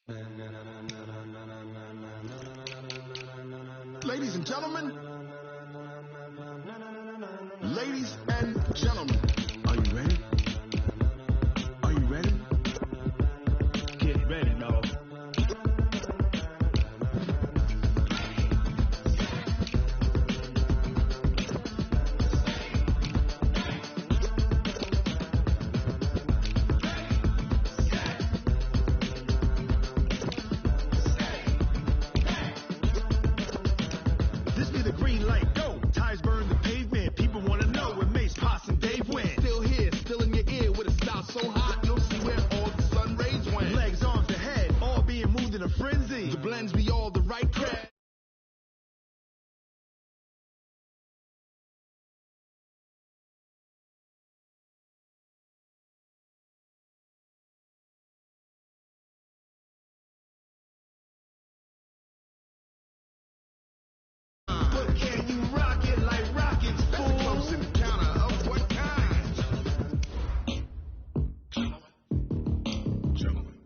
Ladies and gentlemen, ladies and gentlemen, are you ready? Are you ready? Get ready, dog. This be the green light, go. Tires burn the pavement. People want to know where Mace, Poss, and Dave went. Still here, still in your ear with a style so hot, you'll see where all the sun rays went. Legs, arms, the head, all being moved in a frenzy. The blends be all the right crack. But can you rock it like rockets, fool? That's a close encounter of what kind?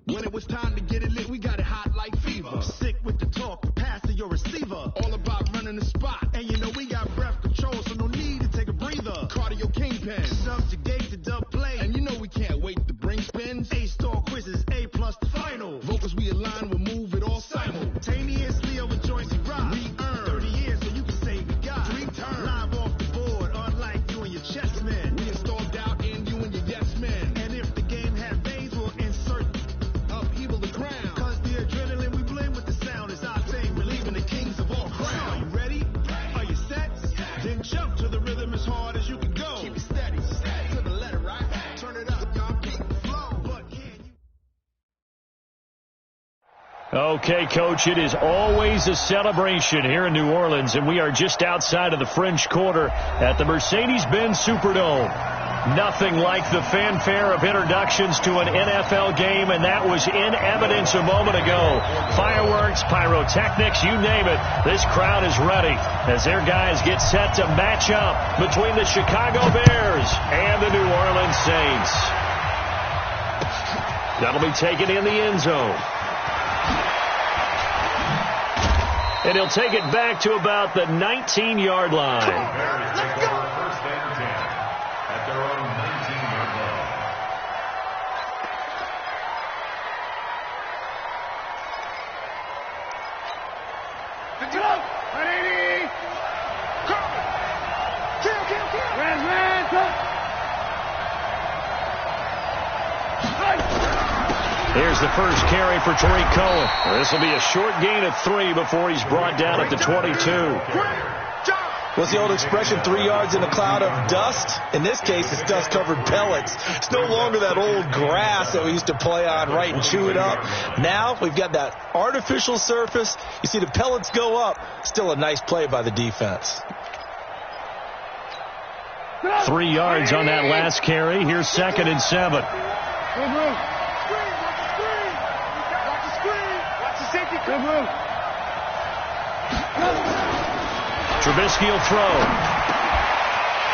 When it was time to get it lit, we got it hot like fever. Sick with the talk, pass to your receiver. All about running the spot. And you know we got breath control, so no need to take a breather. Cardio kingpin, subjugate to dub play. And you know we can't wait to bring spins. A-star quizzes, A+ the final. Vocals we align, we'll move it all simultaneously over joints we rock. We earn 30 years, so you can say we got 3 turns. Live off the board, unlike you and your chess men. We installed out in you and your yes men. And if the game had veins, we'll insert upheaval the crown. Cause the adrenaline we blend with the sound is our thing. We're leaving the kings of all crowns. Are you ready? Are you set? Then jump to the rhythm as hard as you can go. Keep it steady, to the letter, right? Turn it up, y'all keep the flow. But can you? Okay, Coach, it is always a celebration here in New Orleans, and we are just outside of the French Quarter at the Mercedes-Benz Superdome. Nothing like the fanfare of introductions to an NFL game, and that was in evidence a moment ago. Fireworks, pyrotechnics, you name it. This crowd is ready as their guys get set to match up between the Chicago Bears and the New Orleans Saints. That'll be taken in the end zone. And he'll take it back to about the 19-yard line. Let's go. First and 10 at their own 19-yard line. Good job. 180. Kill. Red, go. Here's the first carry for Tariq Cohen. This will be a short gain of 3 before he's brought down at the 22. What's the old expression, 3 yards in a cloud of dust? In this case, it's dust-covered pellets. It's no longer that old grass that we used to play on, right, and chew it up. Now we've got that artificial surface. You see the pellets go up. Still a nice play by the defense. 3 yards on that last carry. Here's 2nd and 7. Trubisky will throw.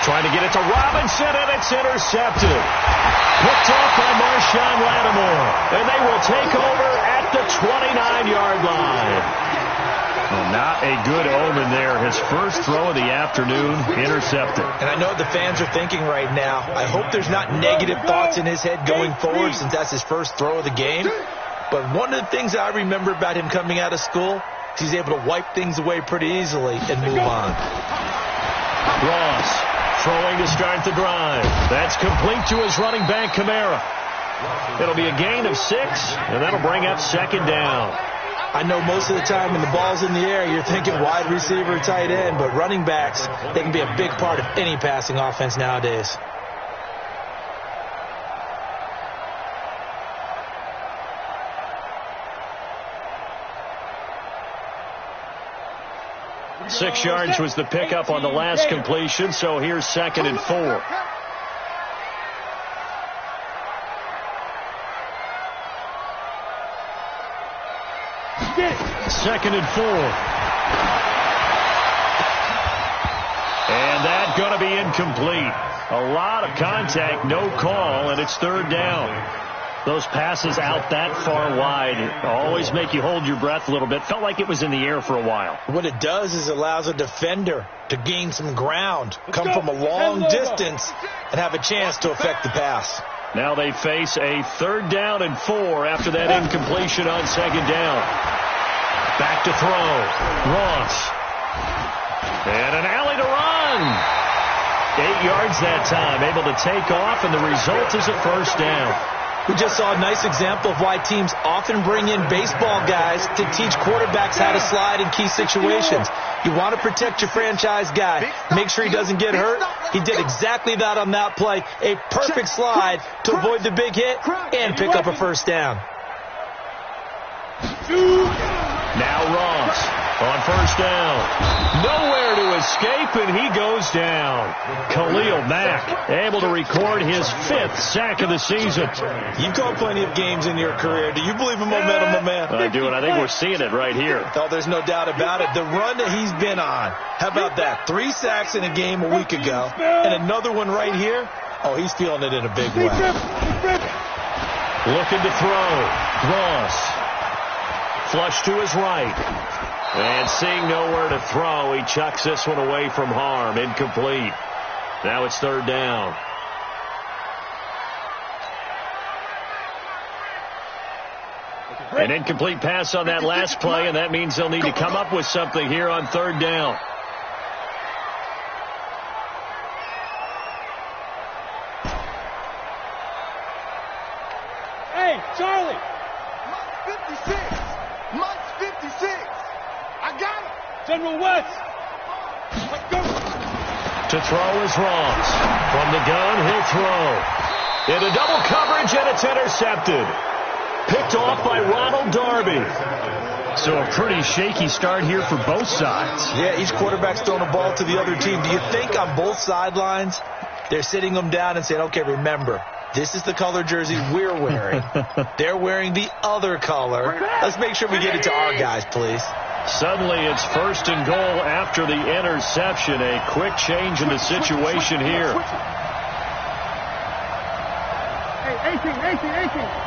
Trying to get it to Robinson, and it's intercepted. Picked off by Marshawn Lattimore. And they will take over at the 29-yard line. Well, not a good omen there. His first throw of the afternoon intercepted. And I know what the fans are thinking right now. I hope there's not negative thoughts in his head going forward since that's his first throw of the game. But one of the things I remember about him coming out of school, he's able to wipe things away pretty easily and move on. Ross throwing to start the drive. That's complete to his running back, Kamara. It'll be a gain of 6, and that'll bring up 2nd down. I know most of the time when the ball's in the air, you're thinking wide receiver, tight end, but running backs, they can be a big part of any passing offense nowadays. Six yards was the pickup on the last completion, so here's 2nd and 4. Second and 4. And that's going to be incomplete. A lot of contact, no call, and it's 3rd down. Those passes out that far wide always make you hold your breath a little bit. Felt like it was in the air for a while. What it does is allows a defender to gain some ground, come from a long distance, and have a chance to affect the pass. Now they face a 3rd down and 4 after that incompletion on 2nd down. Back to throw. Ross. And an alley to run. 8 yards that time, able to take off, and the result is a 1st down. We just saw a nice example of why teams often bring in baseball guys to teach quarterbacks how to slide in key situations. You want to protect your franchise guy. Make sure he doesn't get hurt. He did exactly that on that play. A perfect slide to avoid the big hit and pick up a 1st down. Now Ross on 1st down. Nowhere to escape, and he goes down. Khalil Mack able to record his 5th sack of the season. You've called plenty of games in your career. Do you believe in momentum, my man? I do, and I think we're seeing it right here. Oh, there's no doubt about it. The run that he's been on. How about that? 3 sacks in a game a week ago, and another one right here. Oh, he's feeling it in a big way. Looking to throw. Ross. Flush to his right. And seeing nowhere to throw, he chucks this one away from harm. Incomplete. Now it's 3rd down. An incomplete pass on that last play, and that means they'll need to come up with something here on 3rd down. Hey, Charlie! Mike's 56. I got him. General West! Let's go! To throw is Ross. From the gun, he'll throw. Into double coverage, and it's intercepted. Picked off by Ronald Darby. So a pretty shaky start here for both sides. Yeah, each quarterback's throwing a ball to the other team. Do you think on both sidelines they're sitting them down and saying, okay, remember, this is the color jersey we're wearing. They're wearing the other color. Let's make sure we get it to our guys, please. Suddenly it's 1st and goal after the interception. A quick change in the situation here. Hey, 18.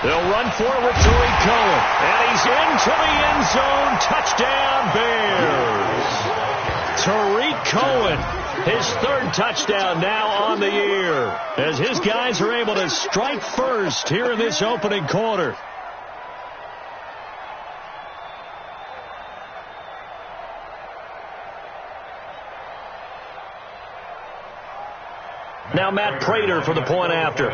They'll run forward to Tariq Cohen. And he's into the end zone. Touchdown, Bears. Tariq Cohen, his 3rd touchdown now on the year, as his guys are able to strike first here in this opening quarter. Now Matt Prater for the point after.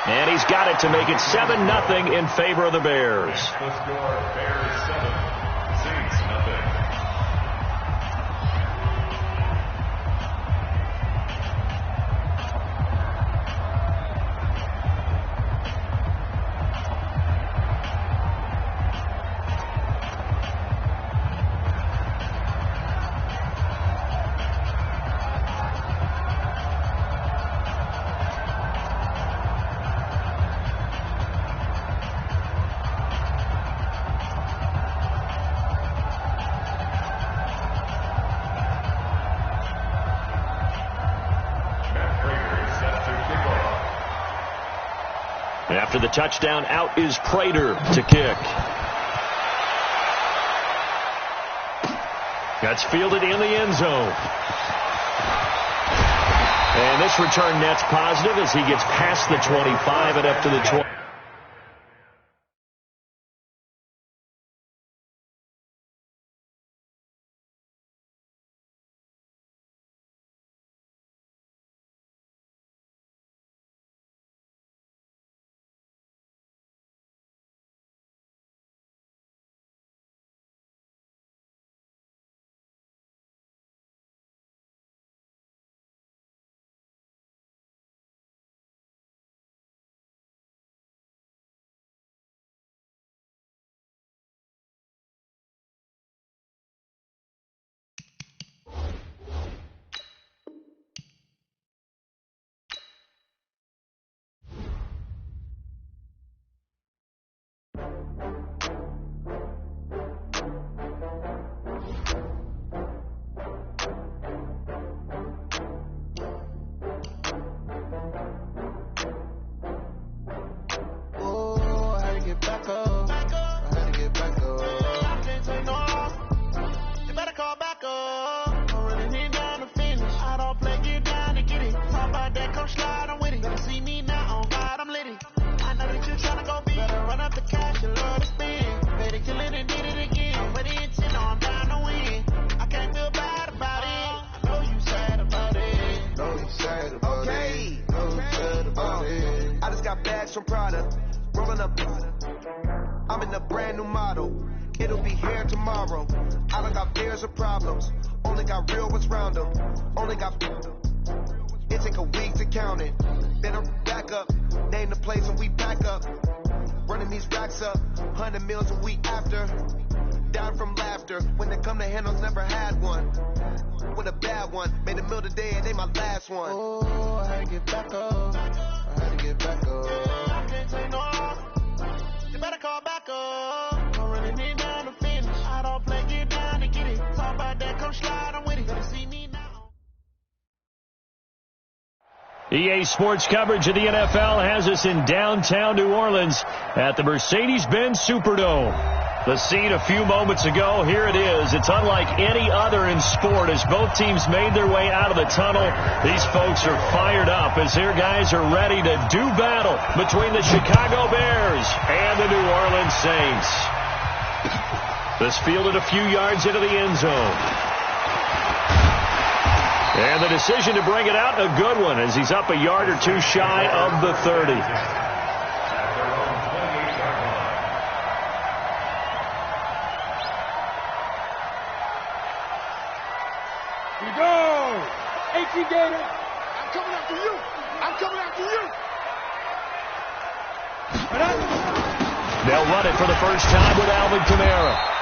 And he's got it to make it 7-0 in favor of the Bears. The score, Bears 7, Saints nothing. After the touchdown, out is Prater to kick. That's fielded in the end zone. And this return net's positive as he gets past the 25 and up to the 20. some product. Rolling up. I'm in a brand new model. It'll be here tomorrow. I don't got fears or problems. Only got real ones round them. Only got. It take a week to count it. Better back up. Name the place and we back up. Running these racks up. 100 meals a week after. Down from laughter. When they come to handles, never had one. With a bad one. Made a meal today and they my last one. Oh, I had to get back up. I had to get back up. I can't take no more. You better call back up. Don't really need down to finish. I don't play, get down to get it. Talk about that, come slide, I'm with it. Gotta see me now. EA Sports coverage of the NFL has us in downtown New Orleans at the Mercedes-Benz Superdome. The scene a few moments ago, here it is. It's unlike any other in sport as both teams made their way out of the tunnel. These folks are fired up as their guys are ready to do battle between the Chicago Bears and the New Orleans Saints. This fielded a few yards into the end zone. And the decision to bring it out, a good one, as he's up a yard or two shy of the 30. You go! 18 Gator! I'm coming after you! I'm coming after you! They'll run it for the first time with Alvin Kamara.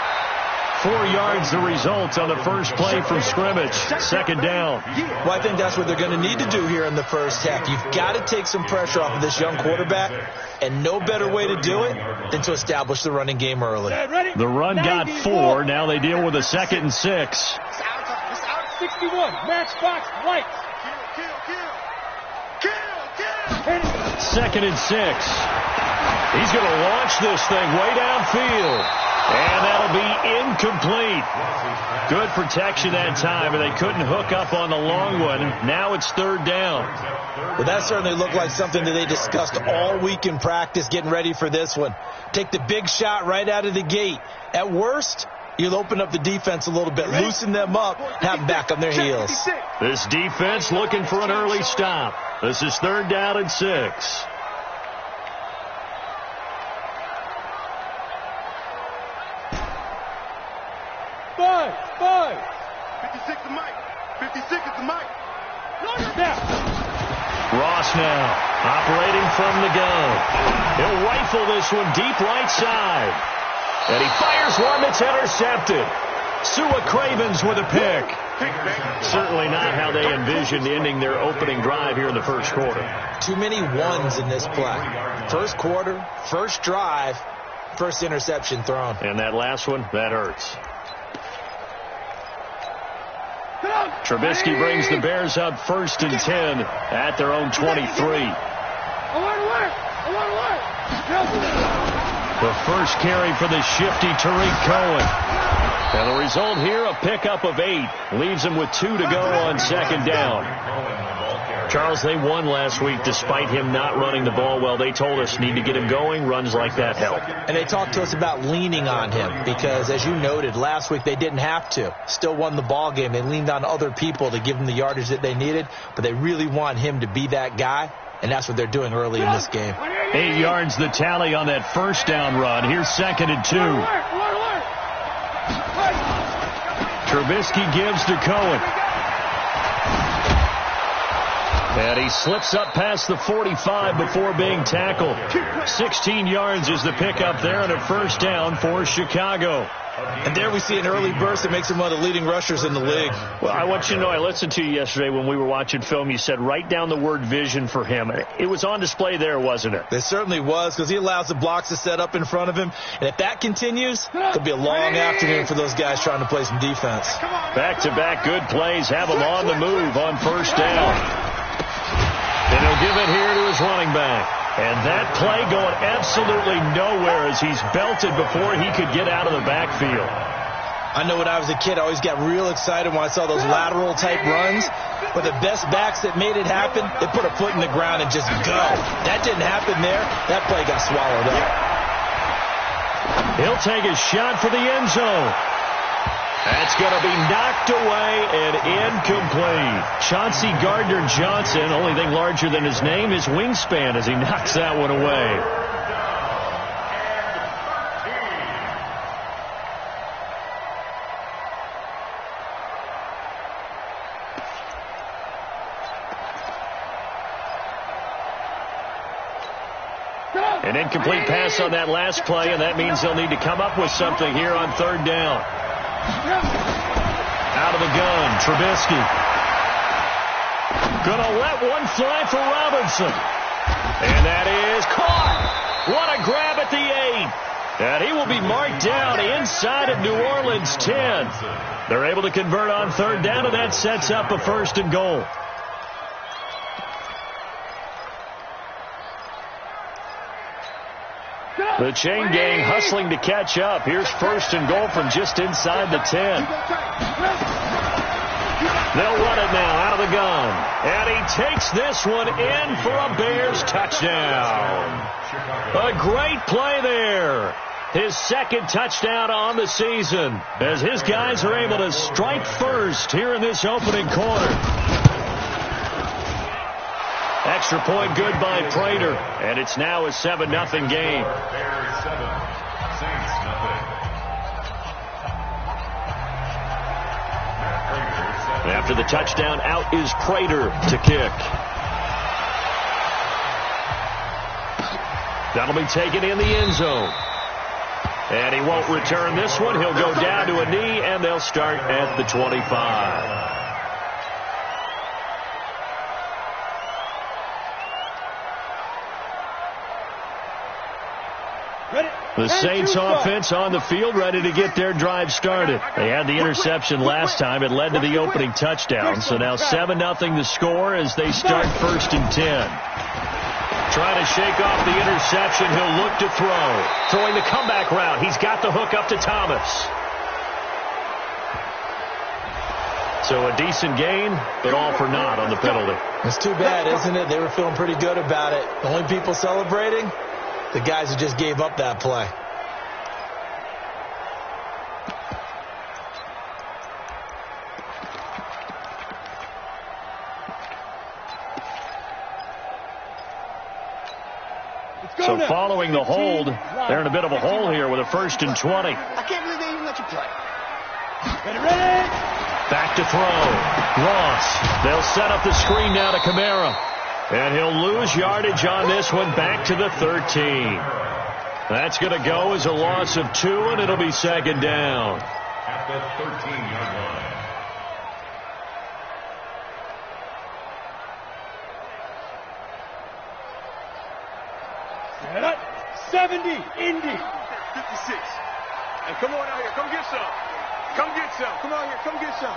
4 yards the result on the first play from scrimmage. Second down. Well, I think that's what they're going to need to do here in the first half. You've got to take some pressure off of this young quarterback, and no better way to do it than to establish the running game early. The run got 4. Now they deal with a 2nd and 6. 61, matchbox, lights. Kill. 2nd and 6. He's going to launch this thing way downfield. And that'll be incomplete. Good protection that time, and they couldn't hook up on the long one. Now it's 3rd down. Well, that certainly looked like something that they discussed all week in practice, getting ready for this one. Take the big shot right out of the gate. At worst, you'll open up the defense a little bit, loosen them up, have them back on their heels. This defense looking for an early stop. This is 3rd down and 6. Five. 56 the mic. 56 is the mic. Ross now operating from the gun. He'll rifle this one deep right side. And he fires one that's intercepted. Sua Cravens with a pick. Certainly not how they envisioned ending their opening drive here in the first quarter. Too many ones in this play. First quarter, first drive, first interception thrown. And that last one, that hurts. Trubisky brings the Bears up 1st and 10 at their own 23. The first carry for the shifty Tariq Cohen. And the result here, a pickup of 8. Leaves them with 2 to go on 2nd down. Charles, they won last week despite him not running the ball well. They told us need to get him going. Runs like that help. And they talked to us about leaning on him because, as you noted, last week they didn't have to. Still won the ball game. They leaned on other people to give them the yardage that they needed, but they really want him to be that guy, and that's what they're doing early in this game. 8 yards the tally on that first down run. Here's 2nd and 2. Trubisky gives to Cohen. And he slips up past the 45 before being tackled. 16 yards is the pickup there on a first down for Chicago. And there we see an early burst that makes him one of the leading rushers in the league. Well, I want you to know, I listened to you yesterday when we were watching film. You said write down the word vision for him. It was on display there, wasn't it? It certainly was, because he allows the blocks to set up in front of him. And if that continues, it'll be a long afternoon for those guys trying to play some defense. Back-to-back good plays have him on the move on first down. And he'll give it here to his running back. And that play going absolutely nowhere as he's belted before he could get out of the backfield. I know when I was a kid, I always got real excited when I saw those lateral-type runs. But the best backs that made it happen, they put a foot in the ground and just go. That didn't happen there. That play got swallowed up. He'll take a shot for the end zone. That's going to be knocked away and incomplete. Chauncey Gardner-Johnson, only thing larger than his name is wingspan as he knocks that one away. An incomplete pass on that last play, and that means they'll need to come up with something here on third down. Out of the gun, Trubisky. Gonna let one fly for Robinson. And that is caught. What a grab at the 8. And he will be marked down inside of New Orleans 10. They're able to convert on third down, and that sets up a 1st and goal. The chain gang hustling to catch up. Here's 1st and goal from just inside the 10. They'll run it now out of the gun. And he takes this one in for a Bears touchdown. A great play there. His 2nd touchdown on the season as his guys are able to strike first here in this opening quarter. Extra point good by Prater, and it's now a 7-0 game. After the touchdown, out is Prater to kick. That'll be taken in the end zone. And he won't return this one. He'll go down to a knee, and they'll start at the 25. The Saints offense on the field ready to get their drive started. They had the interception last time. It led to the opening touchdown. So now 7-0 the score as they start 1st and 10. Trying to shake off the interception. He'll look to throw. Throwing the comeback route. He's got the hook up to Thomas. So a decent gain, but all for naught on the penalty. It's too bad, isn't it? They were feeling pretty good about it. The only people celebrating? The guys who just gave up that play. So following the hold, they're in a bit of a hole here with a 1st and 20. I can't believe they even let you play. Ready? Back to throw. Ross. They'll set up the screen now to Kamara. And he'll lose yardage on this one back to the 13. That's going to go as a loss of 2, and it'll be 2nd down. At the 13-yard line. 70, Indy. 56. And come on out here. Come get some. Come get some. Come out here. Come get some.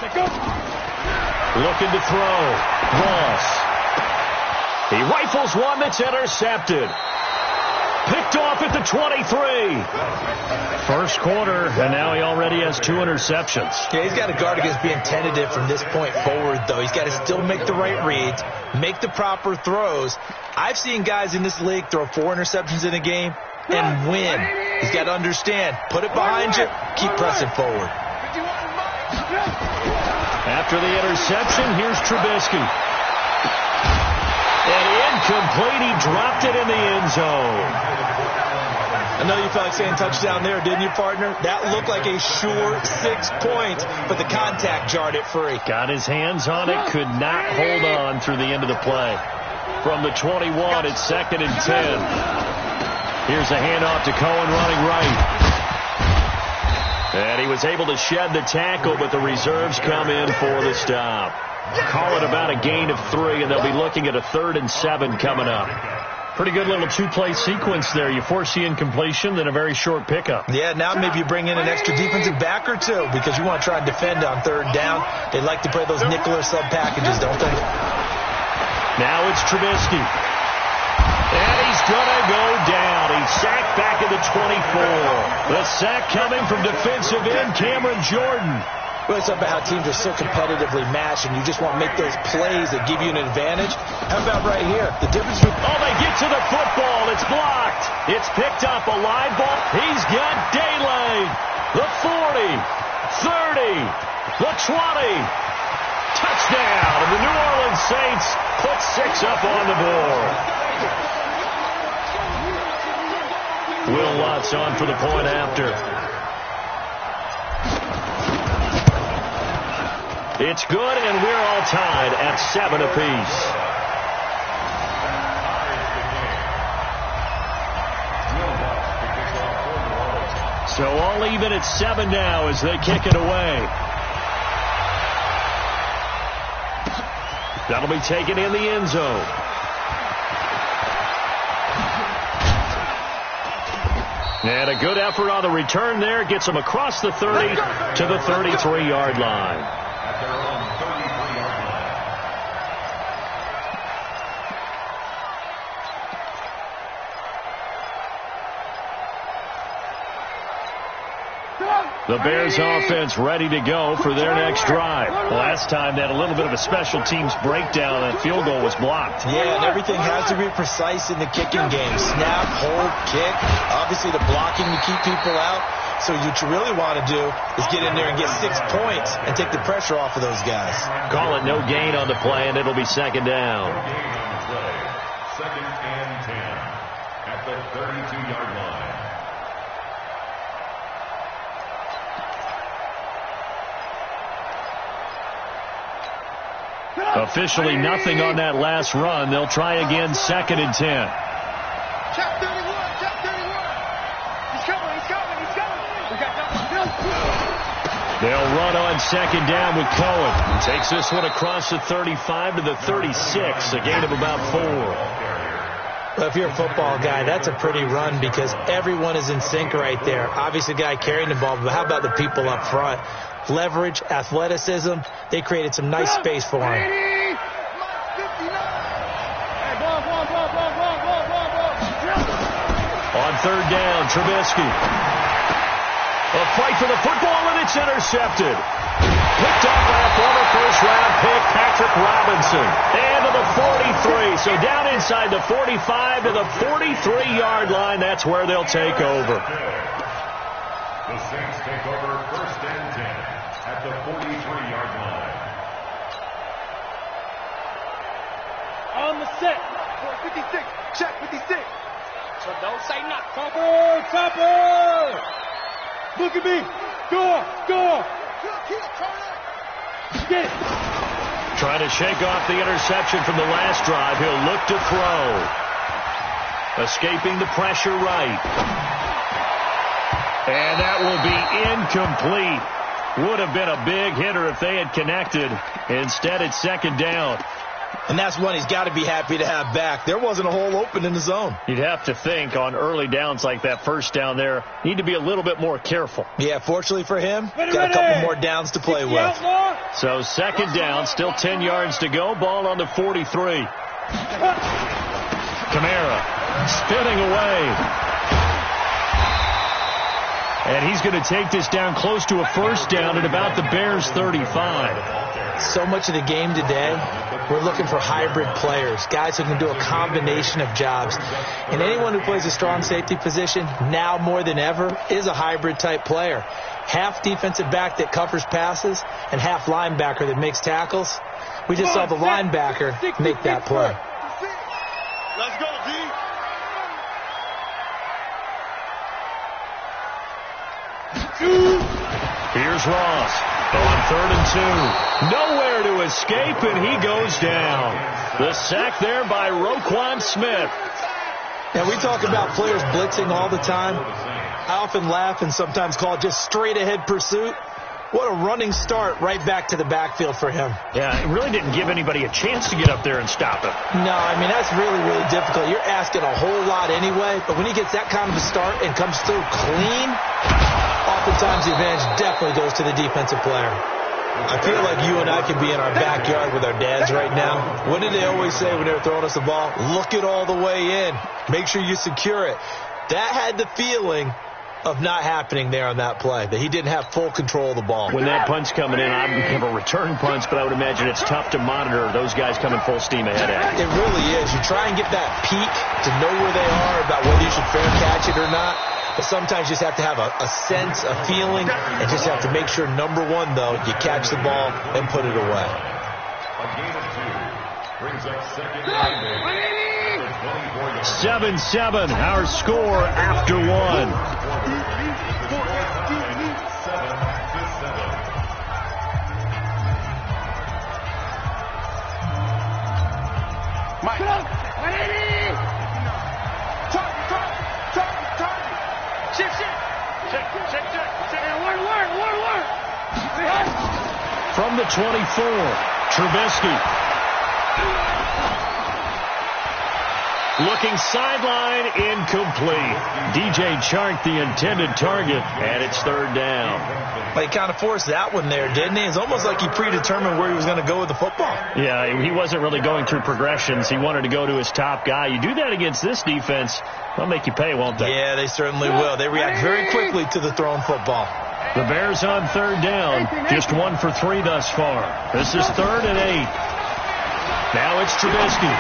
Let's go. Looking to throw. Ross. He rifles one that's intercepted. Picked off at the 23. First quarter, and now he already has 2 interceptions. Yeah, he's got to guard against being tentative from this point forward, though. He's got to still make the right reads, make the proper throws. I've seen guys in this league throw 4 interceptions in a game and win. He's got to understand, put it behind you, keep pressing forward. After the interception, here's Trubisky. And incomplete, he dropped it in the end zone. I know you felt like saying touchdown there, didn't you, partner? That looked like a sure 6 points, but the contact jarred it free. Got his hands on it, could not hold on through the end of the play. From the 21, it's 2nd and 10. Here's a handoff to Cohen running right. And he was able to shed the tackle, but the reserves come in for the stop. Call it about a gain of 3, and they'll be looking at a 3rd and 7 coming up. Pretty good little 2-play sequence there. You force the incompletion, then a very short pickup. Yeah, now maybe you bring in an extra defensive back or 2 because you want to try and defend on 3rd down. They like to play those nickel or sub packages, don't they? Now it's Trubisky. And he's going to go down. He's sacked back at the 24. The sack coming from defensive end Cameron Jordan. Well, it's about how teams are so competitively matched, and you just want to make those plays that give you an advantage. How about right here? The difference between... Oh, they get to the football. It's blocked. It's picked up, a live ball. He's got daylight. The 40. 30, the 20. Touchdown. And the New Orleans Saints put 6 up on the board. Will Lutz on for the point after. It's good, and we're all tied at 7 apiece. So all even at 7 now as they kick it away. That'll be taken in the end zone. And a good effort on the return there. Gets them across the 30 to the 33-yard line. The Bears offense ready to go for their next drive. Last time they had a little bit of a special teams breakdown. That field goal was blocked. Yeah, and everything has to be precise in the kicking game. Snap, hold, kick. Obviously the blocking to keep people out. So what you really want to do is get in there and get 6 points and take the pressure off of those guys. Call it no gain on the play, and it'll be second down. No gain on the play. Second and 10 at the 32-yard line. Officially nothing on that last run. They'll try again, second and 10. Check 31, check 31. He's coming. We got that one. They'll run on second down with Cohen. Takes this one across the 35 to the 36, a gain of about 4. Well, if you're a football guy, that's a pretty run because everyone is in sync right there. Obviously, the guy carrying the ball, but how about the people up front? Leverage, athleticism, they created some nice space for him. On third down, Trubisky. A fight for the football, and it's intercepted. Picked up by a former first-round pick, Patrick Robinson. And to the 43. So down inside the 45 to the 43-yard line. That's where they'll take over. The Saints take over first and 10 at the 43-yard line. On the set. 56. Check 56. So don't say nothing. Topper. Look at me. Go. Get it. Trying to shake off the interception from the last drive. He'll look to throw. Escaping the pressure right. And that will be incomplete. Would have been a big hitter if they had connected. Instead, it's second down. And that's one he's got to be happy to have back. There wasn't a hole open in the zone. You'd have to think on early downs like that first down there, need to be a little bit more careful. Yeah, fortunately for him, got a couple more downs to play with. So second down, still 10 yards to go. Ball on the 43. Kamara spinning away. And he's going to take this down close to a first down at about the Bears' 35. So much of the game today, we're looking for hybrid players, guys who can do a combination of jobs. And anyone who plays a strong safety position, now more than ever, is a hybrid type player. Half defensive back that covers passes and half linebacker that makes tackles. We just saw the linebacker make that play. Let's go, D. Here's Ross on third and 2. Nowhere to escape, and he goes down. The sack there by Roquan Smith. And we talk about players blitzing all the time. I often laugh and sometimes call it just straight-ahead pursuit. What a running start right back to the backfield for him. Yeah, it really didn't give anybody a chance to get up there and stop him. No, I mean, that's really, really difficult. You're asking a whole lot anyway, but when he gets that kind of a start and comes through clean, oftentimes the advantage definitely goes to the defensive player. I feel like you and I could be in our backyard with our dads right now. What did they always say when they were throwing us the ball? Look it all the way in. Make sure you secure it. That had the feeling of not happening there on that play, that he didn't have full control of the ball. When that punch coming in, I don't have a return punch, but I would imagine it's tough to monitor those guys coming full steam ahead at you. It really is. You try and get that peek to know where they are, about whether you should fair catch it or not. But sometimes you just have to have a sense, a feeling, and just have to make sure, number one, though, you catch the ball and put it away. A gain of 2 brings up second down. 7-7, our score after 1. 7-7. Mike. From the 24, Trubisky. Looking sideline, incomplete. DJ Chark, the intended target, and it's third down. Well, he kind of forced that one there, didn't he? It's almost like he predetermined where he was going to go with the football. Yeah, he wasn't really going through progressions. He wanted to go to his top guy. You do that against this defense, they'll make you pay, won't they? Yeah, they certainly will. They react very quickly to the thrown football. The Bears on third down, just 1 for 3 thus far. This is 3rd and 8. Now it's Trubisky.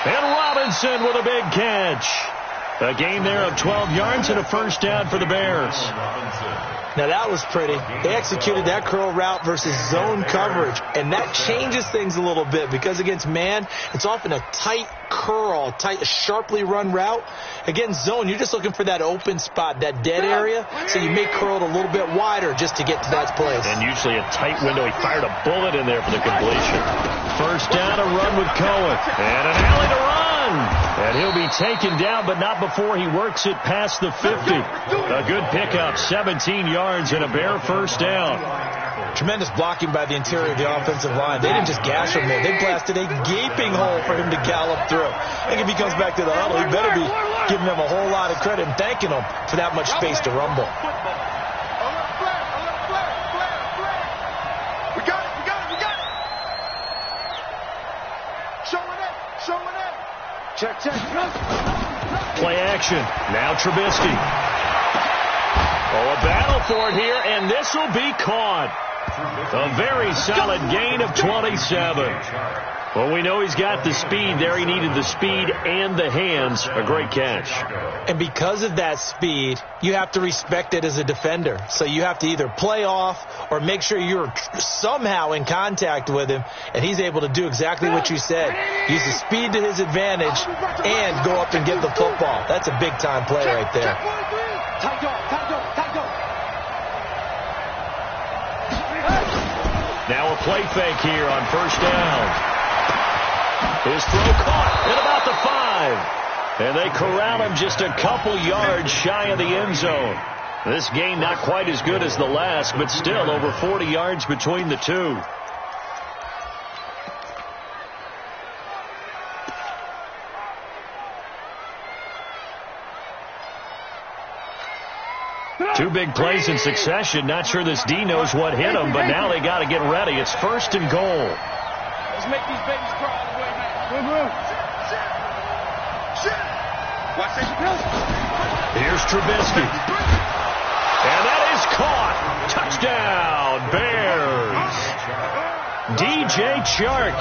And Robinson with a big catch. A gain there of 12 yards and a first down for the Bears. Now, that was pretty. They executed that curl route versus zone coverage, and that changes things a little bit because against man, it's often a tight curl, sharply run route. Against zone, you're just looking for that open spot, that dead area, so you may curl it a little bit wider just to get to that place. And usually a tight window. He fired a bullet in there for the completion. First down, a run with Cohen. And an alley to run. And he'll be taken down, but not before he works it past the 50. A good pickup, 17 yards and a Bear first down. Tremendous blocking by the interior of the offensive line. They didn't just gash him there. They blasted a gaping hole for him to gallop through. I think if he comes back to the huddle, he better be giving them a whole lot of credit and thanking them for that much space to rumble. We got it. Showing it. Check. Play action. Now Trubisky. Oh, a battle for it here, and this will be caught. A very solid gain of 27. Well, we know he's got the speed there. He needed the speed and the hands. A great catch. And because of that speed, you have to respect it as a defender. So you have to either play off or make sure you're somehow in contact with him, and he's able to do exactly what you said. Use the speed to his advantage and go up and get the football. That's a big-time play right there. Tight go. Now a play fake here on first down. His throw caught at about the 5. And they corral him just a couple yards shy of the end zone. This gain not quite as good as the last, but still over 40 yards between the two. Two big plays in succession. Not sure this D knows what hit him, but now they got to get ready. It's 1st and goal. Let's make these babies crawl all the way, man. Watch this. Here's Trubisky. And that is caught. Touchdown, Bears. DJ Chark,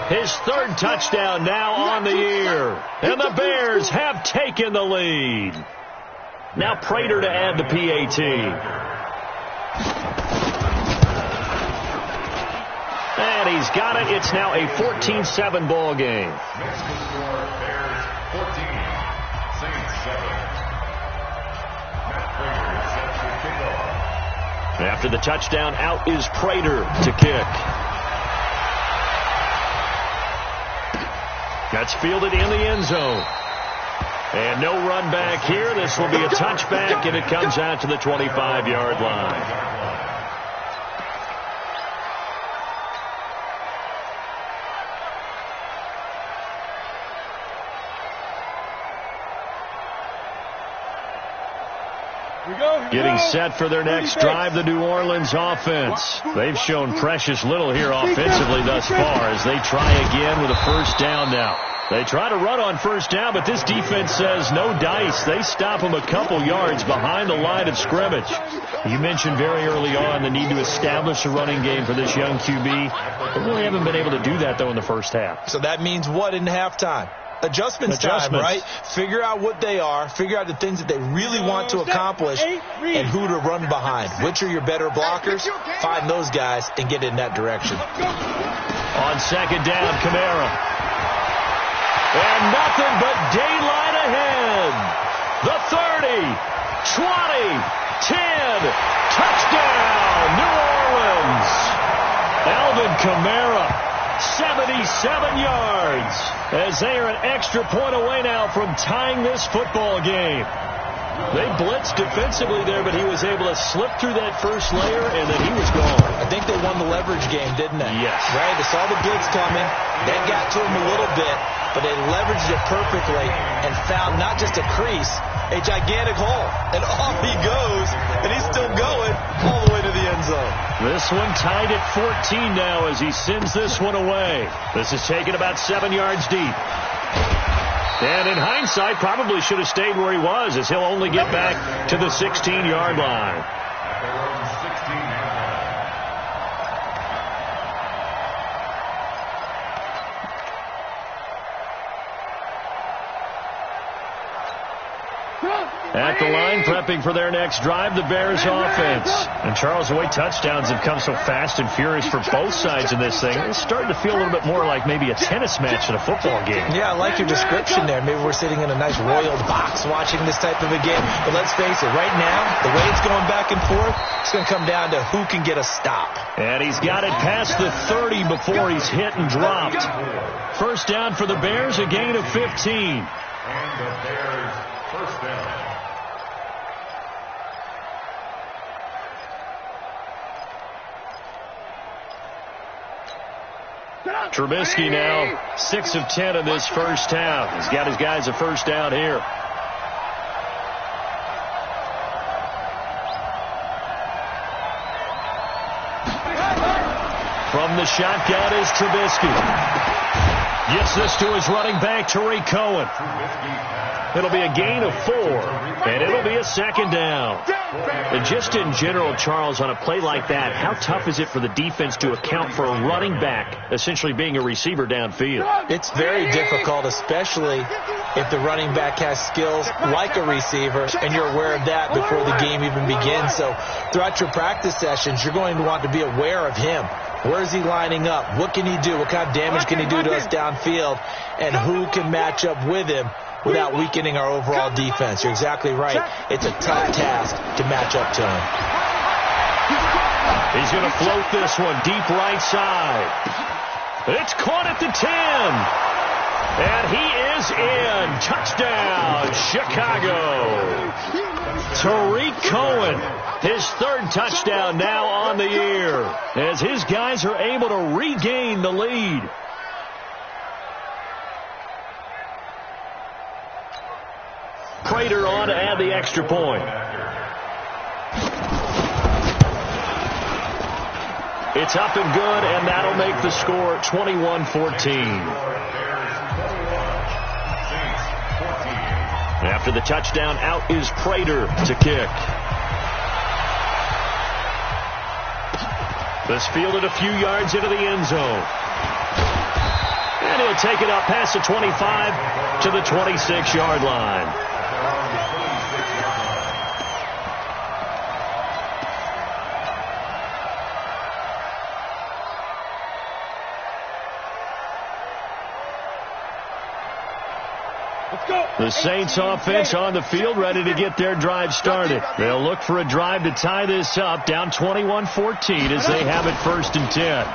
his 3rd touchdown now on the year. And the Bears have taken the lead. Now Prater to add the PAT. And he's got it. It's now a 14-7 ball game. Next to score, Bears 14, Saints 7. Matt Prater sets the kickoff. After the touchdown, out is Prater to kick. That's fielded in the end zone. And no run back here. This will be a touchback, and it comes out to the 25-yard line. Getting set for their next drive, the New Orleans offense. They've shown precious little here offensively thus far as they try again with a first down now. They try to run on first down, but this defense says no dice. They stop them a couple yards behind the line of scrimmage. You mentioned very early on the need to establish a running game for this young QB. They really haven't been able to do that, though, in the first half. So that means what in halftime? Adjustments time, right? Figure out what they are, figure out the things that they really want to accomplish, and who to run behind. Which are your better blockers? Find those guys and get in that direction. On second down, Kamara. And nothing but daylight ahead. The 30, 20, 10, touchdown, New Orleans. Alvin Kamara, 77 yards, as they are an extra point away now from tying this football game. They blitzed defensively there, but he was able to slip through that first layer, and then he was gone. I think they won the leverage game, didn't they? Yes. Right? They saw the blitz coming. That got to him a little bit, but they leveraged it perfectly and found not just a crease, a gigantic hole. And off he goes, and he's still going all the way to the end zone. This one tied at 14 now as he sends this one away. This is taken about 7 yards deep. And in hindsight, probably should have stayed where he was, as he'll only get back to the 16-yard line. At the line, prepping for their next drive, the Bears offense. And Charles, the way touchdowns have come so fast and furious for both sides in this thing, it's starting to feel a little bit more like maybe a tennis match in a football game. Yeah, I like your description there. Maybe we're sitting in a nice roiled box watching this type of a game. But let's face it, right now, the way it's going back and forth, it's going to come down to who can get a stop. And he's got it past the 30 before he's hit and dropped. First down for the Bears, a gain of 15. And the Bears first down. Trubisky now 6 of 10 in this first half. He's got his guys a first down here. From the shotgun is Trubisky. Gets this to his running back, Tariq Cohen. It'll be a gain of 4, and it'll be a second down. And just in general, Charles, on a play like that, how tough is it for the defense to account for a running back essentially being a receiver downfield? It's very difficult, especially if the running back has skills like a receiver, and you're aware of that before the game even begins. So throughout your practice sessions, you're going to want to be aware of him. Where is he lining up? What can he do? What kind of damage can he do to us downfield? And who can match up with him without weakening our overall defense? You're exactly right. It's a tough task to match up to him. He's going to float this one deep right side. It's caught at the 10. And he is in. Touchdown, Chicago. Tariq Cohen, his third touchdown now on the year, as his guys are able to regain the lead. Prater on to add the extra point. It's up and good, and that'll make the score 21-14. After the touchdown, out is Prater to kick. This fielded a few yards into the end zone. And he'll take it up past the 25 to the 26-yard line. The Saints offense on the field, ready to get their drive started. They'll look for a drive to tie this up, down 21-14 as they have it 1st and 10.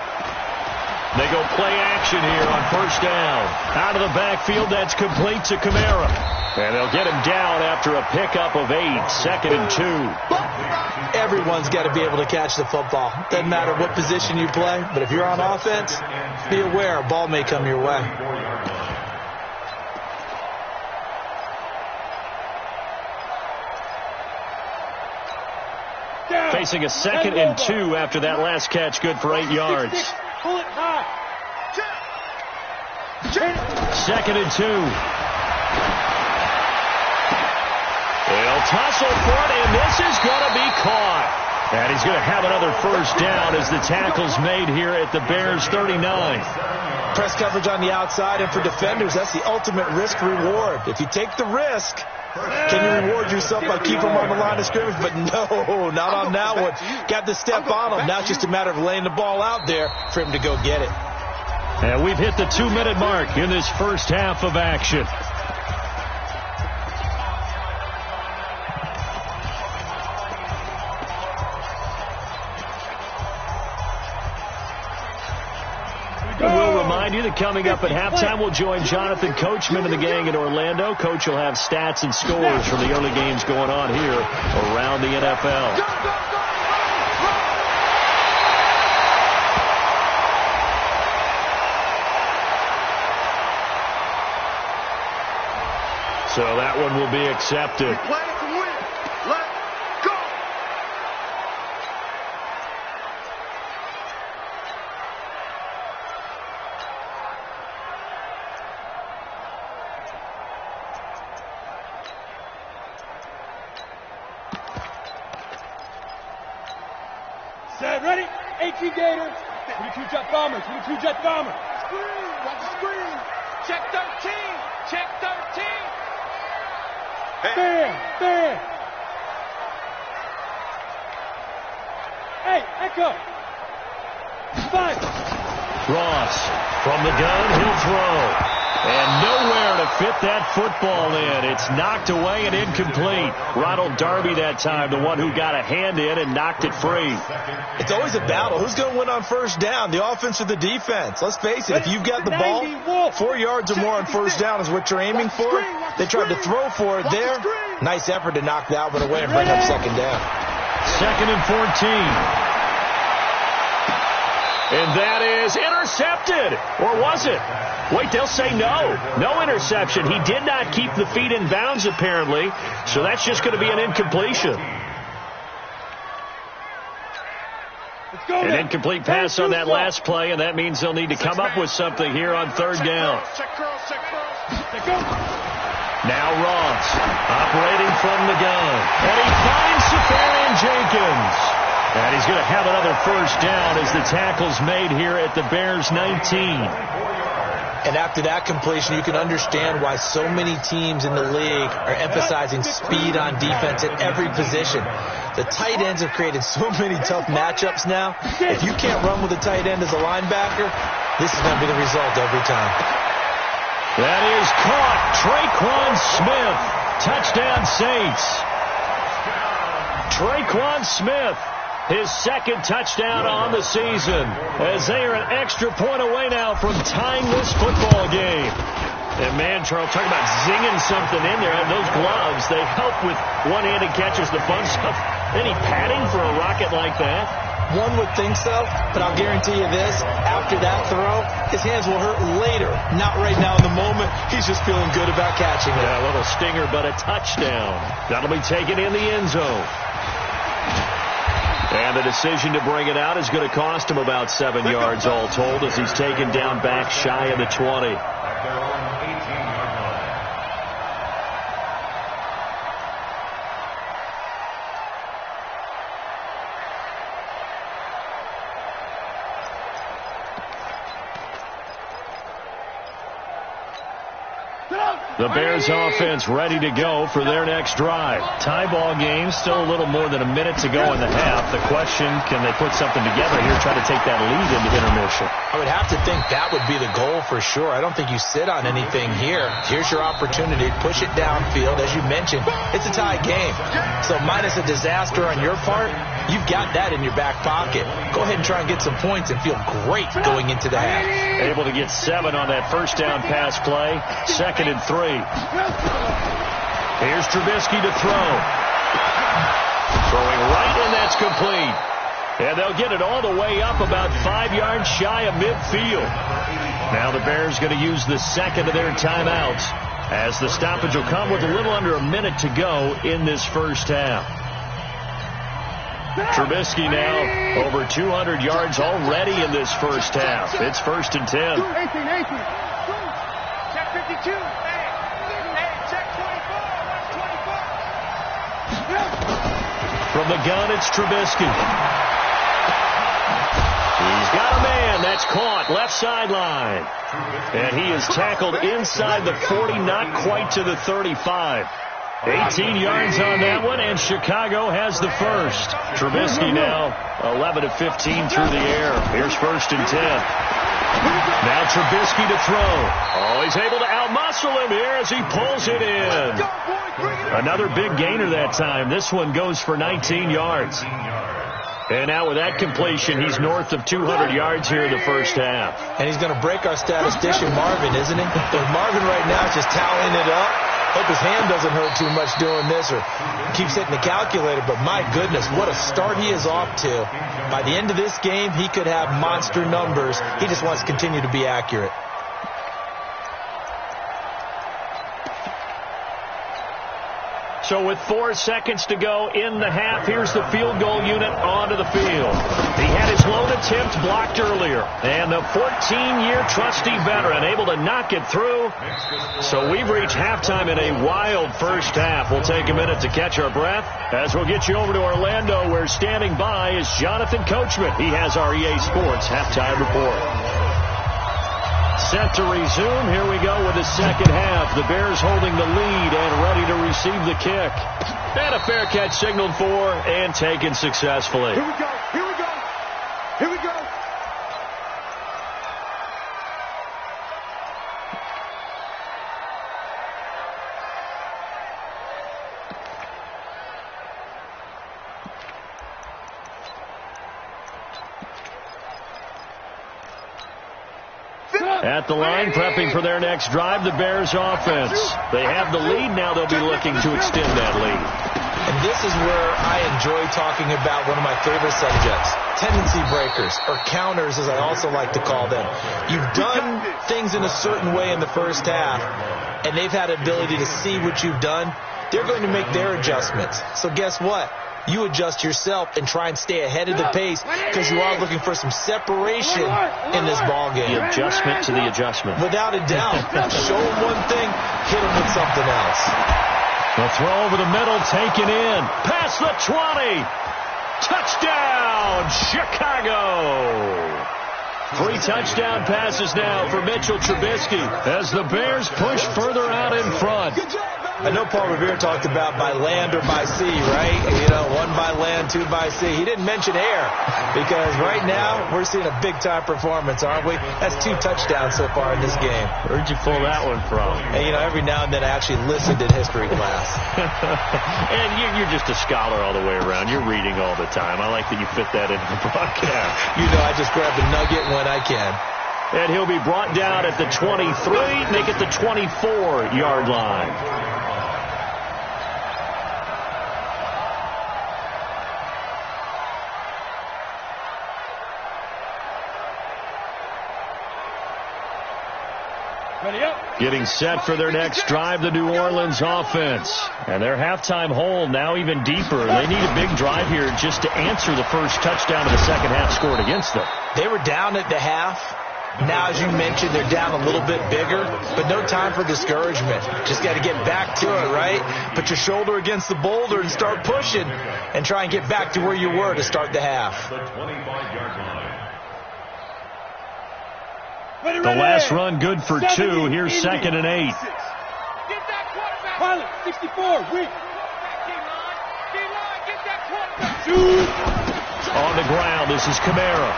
They go play action here on first down. Out of the backfield, that's complete to Kamara. And they'll get him down after a pickup of 8, 2nd and 2. Everyone's got to be able to catch the football. Doesn't matter what position you play, but if you're on offense, be aware a ball may come your way. Facing a 2nd and 2 after that last catch, good for 8 yards. 2nd and 2. They'll tussle for it, and this is going to be caught. And he's going to have another first down as the tackle's made here at the Bears 39. Press coverage on the outside, and for defenders, that's the ultimate risk-reward. If you take the risk, can you reward yourself by keeping them on the line of scrimmage? But no, not on that one. Got to step on him. Now it's just a matter of laying the ball out there for him to go get it. And we've hit the 2-minute mark in this first half of action. We'll remind you that coming up at halftime, we'll join Jonathan Coachman and the gang in Orlando. Coach will have stats and scores from the early games going on here around the NFL. So that one will be accepted. Set, ready? 18 Gators. 22 Jet Bombers. 22 Jet Bombers. Screen. Watch the screen. Check 13. Check 13. Bam. Bam. Hey, Echo. 5. Ross from the gun. He'll throw. And nowhere to fit that football in. It's knocked away and incomplete. Ronald Darby that time, the one who got a hand in and knocked it free. It's always a battle. Who's going to win on first down, the offense or the defense? Let's face it, if you've got the ball, 4 yards or more on first down is what you're aiming for. They tried to throw for it there. Nice effort to knock that one away and bring up second down. 2nd and 14. And that is intercepted. Or was it? Wait, they'll say no. No interception. He did not keep the feet in bounds, apparently. So that's just going to be an incompletion. An incomplete pass on that last play, and that means they'll need to come up with something here on third down. Now Ross operating from the gun. And he finds Safarian Jenkins. And he's going to have another first down as the tackle's made here at the Bears 19. And after that completion, you can understand why so many teams in the league are emphasizing speed on defense at every position. The tight ends have created so many tough matchups now. If you can't run with a tight end as a linebacker, this is going to be the result every time. That is caught. Traquan Smith. Touchdown Saints. Traquan Smith. His second touchdown on the season, as they are an extra point away now from tying this football game. And man, Charles, talking about zinging something in there. And those gloves, they help with one-handed catches, the fun stuff. Any padding for a rocket like that? One would think so, but I'll guarantee you this. After that throw, his hands will hurt later. Not right now in the moment. He's just feeling good about catching it. Yeah, a little stinger, but a touchdown. That'll be taken in the end zone. And the decision to bring it out is going to cost him about 7 yards all told, as he's taken down back shy of the 20. The Bears offense ready to go for their next drive. Tie ball game, still a little more than a minute to go in the half. The question, can they put something together here, try to take that lead into intermission? I would have to think that would be the goal for sure. I don't think you sit on anything here. Here's your opportunity. Push it downfield. As you mentioned, it's a tie game. So minus a disaster on your part, you've got that in your back pocket. Go ahead and try and get some points and feel great going into the half. Able to get 7 on that first down pass play. 2nd and 3. Here's Trubisky to throw. Throwing right, and that's complete. And they'll get it all the way up about 5 yards shy of midfield. Now the Bears going to use the second of their timeouts, as the stoppage will come with a little under a minute to go in this first half. Trubisky now over 200 yards already in this first half. It's 1st and 10. 18. Check 52. Hey, check 24. From the gun, it's Trubisky. He's got a man. That's caught. Left sideline. And he is tackled inside the 40, not quite to the 35. 18 yards on that one, and Chicago has the first. Trubisky now 11 of 15 through the air. Here's 1st and 10. Now Trubisky to throw. Oh, he's able to outmuscle him here as he pulls it in. Another big gainer that time. This one goes for 19 yards. And now with that completion, he's north of 200 yards here in the first half. And he's going to break our statistician Marvin, isn't he? Marvin right now is just tallying it up. Hope his hand doesn't hurt too much doing this or keeps hitting the calculator. But my goodness, what a start he is off to. By the end of this game, he could have monster numbers. He just wants to continue to be accurate. So with 4 seconds to go in the half, here's the field goal unit onto the field. He had his lone attempt blocked earlier. And the 14-year trusty veteran able to knock it through. So we've reached halftime in a wild first half. We'll take a minute to catch our breath as we'll get you over to Orlando, where standing by is Jonathan Coachman. He has our EA Sports halftime report. Set to resume. Here we go with the second half. The Bears holding the lead and ready to receive the kick. And a fair catch signaled for and taken successfully. Here we go. Here we go. Here we go. At the line, prepping for their next drive, the Bears offense. They have the lead. Now they'll be looking to extend that lead. And this is where I enjoy talking about one of my favorite subjects, tendency breakers, or counters, as I also like to call them. You've done things in a certain way in the first half, and they've had the ability to see what you've done. They're going to make their adjustments. So guess what? You adjust yourself and try and stay ahead of the pace, because you are looking for some separation in this ball game. The adjustment to the adjustment. Without a doubt. Show them one thing, hit them with something else. The throw over the middle, taken in. Past the 20. Touchdown, Chicago. 3 touchdown passes now for Mitchell Trubisky as the Bears push further out in front. I know Paul Revere talked about by land or by sea, right? You know, 1 by land, 2 by sea. He didn't mention air, because right now we're seeing a big-time performance, aren't we? That's 2 touchdowns so far in this game. Where'd you pull that one from? And, you know, every now and then I actually listened in history class. And you're just a scholar all the way around. You're reading all the time. I like that you fit that into the broadcast. You know, I just grab a nugget when I can. And he'll be brought down at the 23, make it the 24-yard line. Getting set for their next drive, the New Orleans offense. And their halftime hole now even deeper. They need a big drive here just to answer the first touchdown of the second half scored against them. They were down at the half. Now, as you mentioned, they're down a little bit bigger, but no time for discouragement. Just got to get back to it, right? Put your shoulder against the boulder and start pushing and try and get back to where you were to start the half. The 25-yard line. The last run good for 2. Here's 2nd and 8. Pilot, 64, win. On the ground, this is Kamara.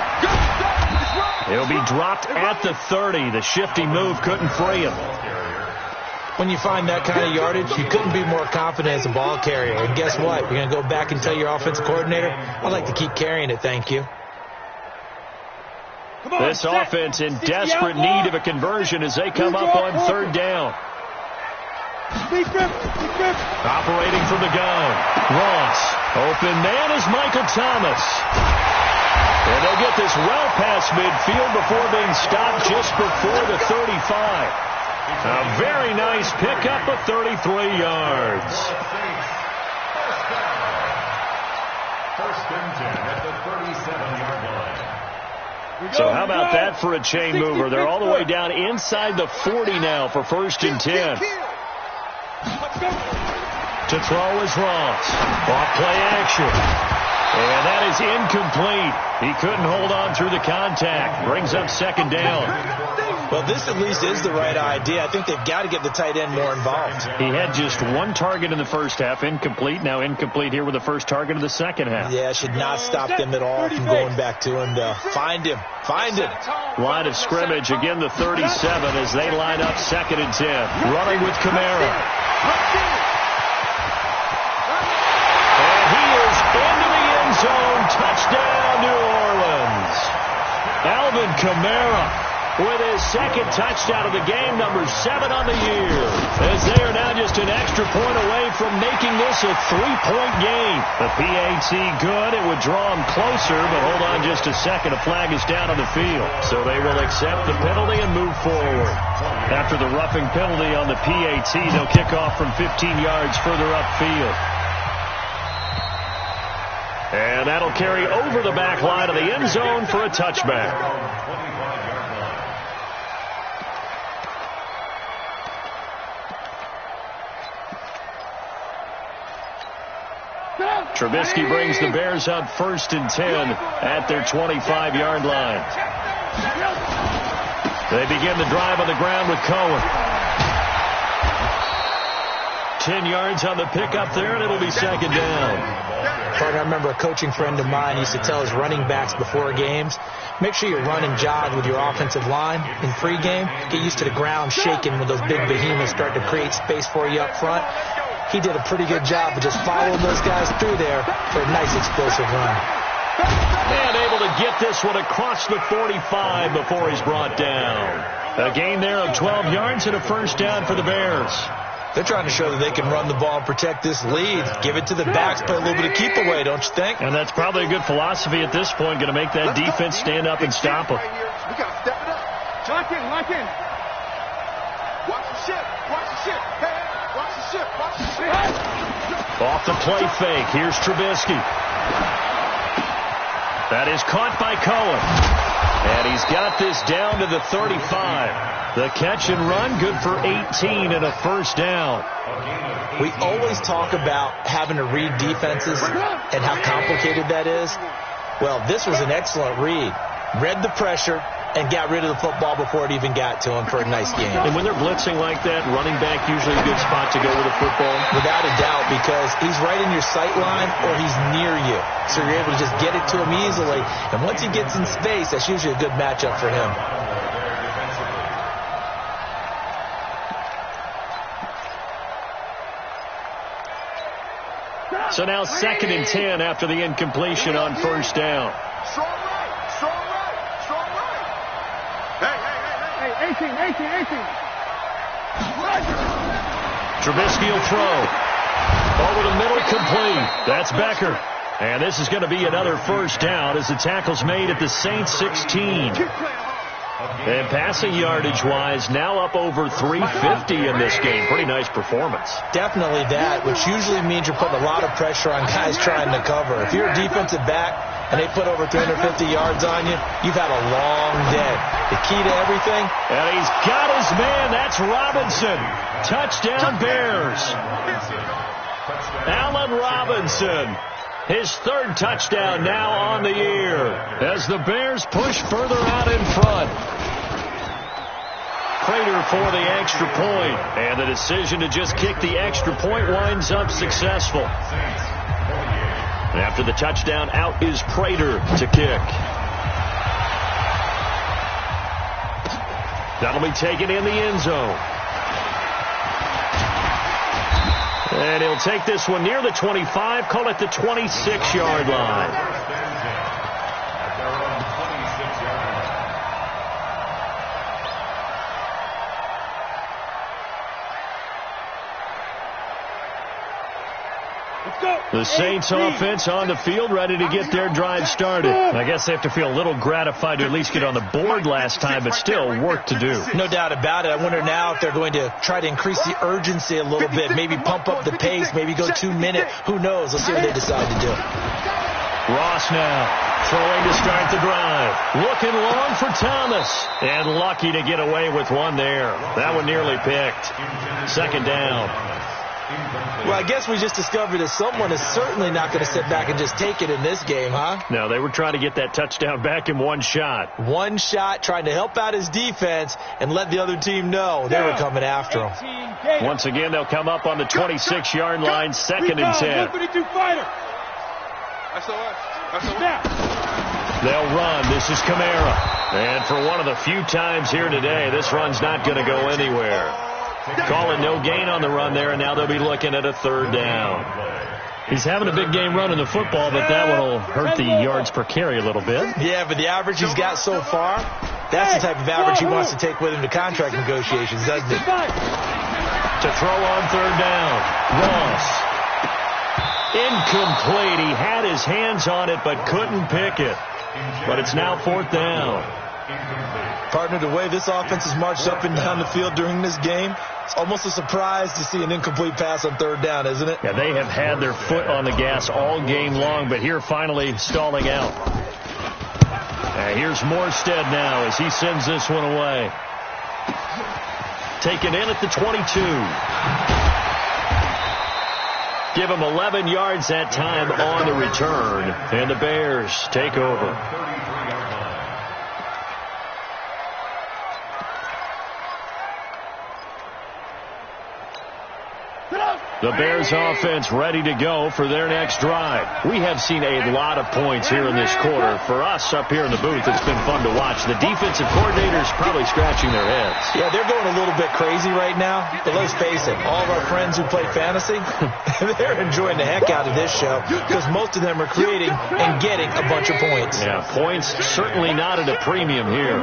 He'll be dropped at the 30. The shifty move couldn't free him. When you find that kind of yardage, you couldn't be more confident as a ball carrier. And guess what? You're going to go back and tell your offensive coordinator, I'd like to keep carrying it, thank you. This offense in desperate need of a conversion as they come up on 3rd down. Operating from the gun. Ross. Open man is Michael Thomas. And they'll get this well past midfield before being stopped just before the 35. A very nice pickup of 33 yards. First and 10 at the 37-yard line. So how about that for a chain mover? They're all the way down inside the 40 now for 1st and 10. To throw is Ross. Off-play action. And that is incomplete. He couldn't hold on through the contact. Brings up second down. Well, this at least is the right idea. I think they've got to get the tight end more involved. He had just one target in the first half, incomplete. Now incomplete here with the first target of the second half. Yeah, should not stop them at all from going back to him, though. Find him. Find him. Line of scrimmage, again the 37 as they line up 2nd and 10. Running with Kamara. And he is into the end zone. Touchdown, New Orleans. Alvin Kamara with his second touchdown of the game, number 7 on the year, as they are now just an extra point away from making this a 3-point game. The PAT good. It would draw them closer, but hold on just a second. A flag is down on the field, so they will accept the penalty and move forward. After the roughing penalty on the PAT, they'll kick off from 15 yards further upfield. And that'll carry over the back line of the end zone for a touchback. Trubisky brings the Bears up 1st and 10 at their 25-yard line. They begin the drive on the ground with Cohen. 10 yards on the pickup there, and it'll be second down. I remember a coaching friend of mine used to tell his running backs before games, make sure you run and jog with your offensive line in pregame. Get used to the ground shaking when those big behemoths start to create space for you up front. He did a pretty good job of just following those guys through there for a nice explosive run. And able to get this one across the 45 before he's brought down. A gain there of 12 yards and a first down for the Bears. They're trying to show that they can run the ball and protect this lead. Give it to the backs, play a little bit of keep away, don't you think? And that's probably a good philosophy at this point, going to make that defense stand up and stop them. We got to step it up. Lock in, lock in. Watch the ship, watch the ship. Hey, watch the ship, watch the ship. Off the play fake, here's Trubisky. That is caught by Cohen. And he's got this down to the 35. The catch and run, good for 18 and a first down. We always talk about having to read defenses and how complicated that is. Well, this was an excellent read. Read the pressure and got rid of the football before it even got to him for a nice game. And when they're blitzing like that, running back usually a good spot to go with the football? Without a doubt, because he's right in your sight line or he's near you. So you're able to just get it to him easily. And once he gets in space, that's usually a good matchup for him. So now 2nd and 10 after the incompletion on first down. Strong right, strong right, strong right. Hey, 18. Trubisky will throw. Over the middle, complete. That's Becker. And this is going to be another first down as the tackle's made at the Saints 16. And passing yardage-wise, now up over 350 in this game. Pretty nice performance. Definitely that, which usually means you're putting a lot of pressure on guys trying to cover. If you're a defensive back and they put over 350 yards on you, you've had a long day. The key to everything. And he's got his man. That's Robinson. Touchdown, Bears. Allen Robinson. His 3rd touchdown now on the year as the Bears push further out in front. Prater for the extra point, and the decision to just kick the extra point winds up successful. After the touchdown, out is Prater to kick. That'll be taken in the end zone. And he'll take this one near the 25, call it the 26-yard line. The Saints offense on the field, ready to get their drive started. I guess they have to feel a little gratified to at least get on the board last time, but still work to do. No doubt about it. I wonder now if they're going to try to increase the urgency a little bit, maybe pump up the pace, maybe go 2-minute. Who knows? Let's see what they decide to do. Ross now throwing to start the drive. Looking long for Thomas. And lucky to get away with one there. That one nearly picked. Second down. Well, I guess we just discovered that someone is certainly not going to sit back and just take it in this game, huh? No, they were trying to get that touchdown back in one shot. One shot, trying to help out his defense and let the other team know they were coming after him. Once again, they'll come up on the 26-yard line, 2nd and 10. They'll run. This is Kamara. And for one of the few times here today, this run's not going to go anywhere. Calling no gain on the run there, and now they'll be looking at a 3rd down. He's having a big game running the football, but that one will hurt the yards per carry a little bit. Yeah, but the average he's got so far, that's the type of average he wants to take with him to contract negotiations, doesn't he? To throw on 3rd down. Ross. Incomplete. He had his hands on it, but couldn't pick it. But it's now 4th down. Partner, the way this offense has marched up and down the field during this game, it's almost a surprise to see an incomplete pass on 3rd down, isn't it? Yeah, they have had their foot on the gas all game long, but here finally stalling out. Here's Morstead now as he sends this one away. Taken in at the 22. Give him 11 yards that time on the return, and the Bears take over. The Bears offense ready to go for their next drive. We have seen a lot of points here in this quarter. For us up here in the booth, it's been fun to watch. The defensive coordinators probably scratching their heads. Yeah, they're going a little bit crazy right now. But let's face it, all of our friends who play fantasy, they're enjoying the heck out of this show because most of them are creating and getting a bunch of points. Yeah, points certainly not at a premium here.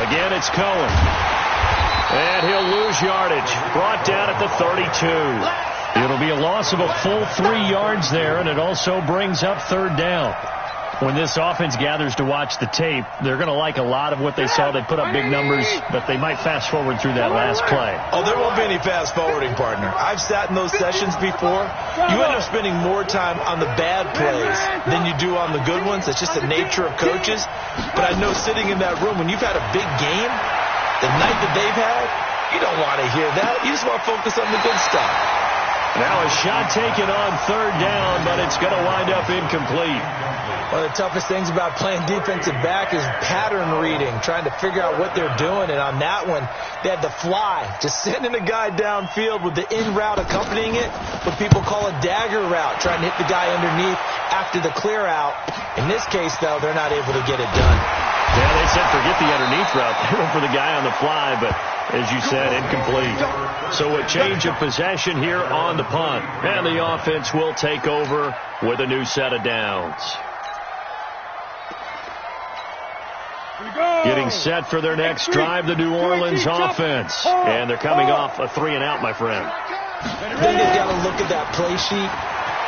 Again, it's Cohen. And he'll lose yardage. Brought down at the 32. It'll be a loss of a full 3 yards there, and it also brings up 3rd down. When this offense gathers to watch the tape, they're going to like a lot of what they saw. They put up big numbers, but they might fast forward through that last play. Oh, there won't be any fast forwarding, partner. I've sat in those sessions before. You end up spending more time on the bad plays than you do on the good ones. It's just the nature of coaches. But I know sitting in that room, when you've had a big game, the night that they've had, you don't want to hear that. You just want to focus on the good stuff. Now a shot taken on 3rd down, but it's going to wind up incomplete. One of the toughest things about playing defensive back is pattern reading, trying to figure out what they're doing. And on that one, they had the fly, just sending a guy downfield with the in route accompanying it, what people call a dagger route, trying to hit the guy underneath after the clear out. In this case, though, they're not able to get it done. Yeah, they said forget the underneath route. They went for the guy on the fly, but as you said, incomplete. So a change of possession here on the punt. And the offense will take over with a new set of downs. Getting set for their next drive, the New Orleans offense. And they're coming off a 3-and-out, my friend. Then they've got to look at that play sheet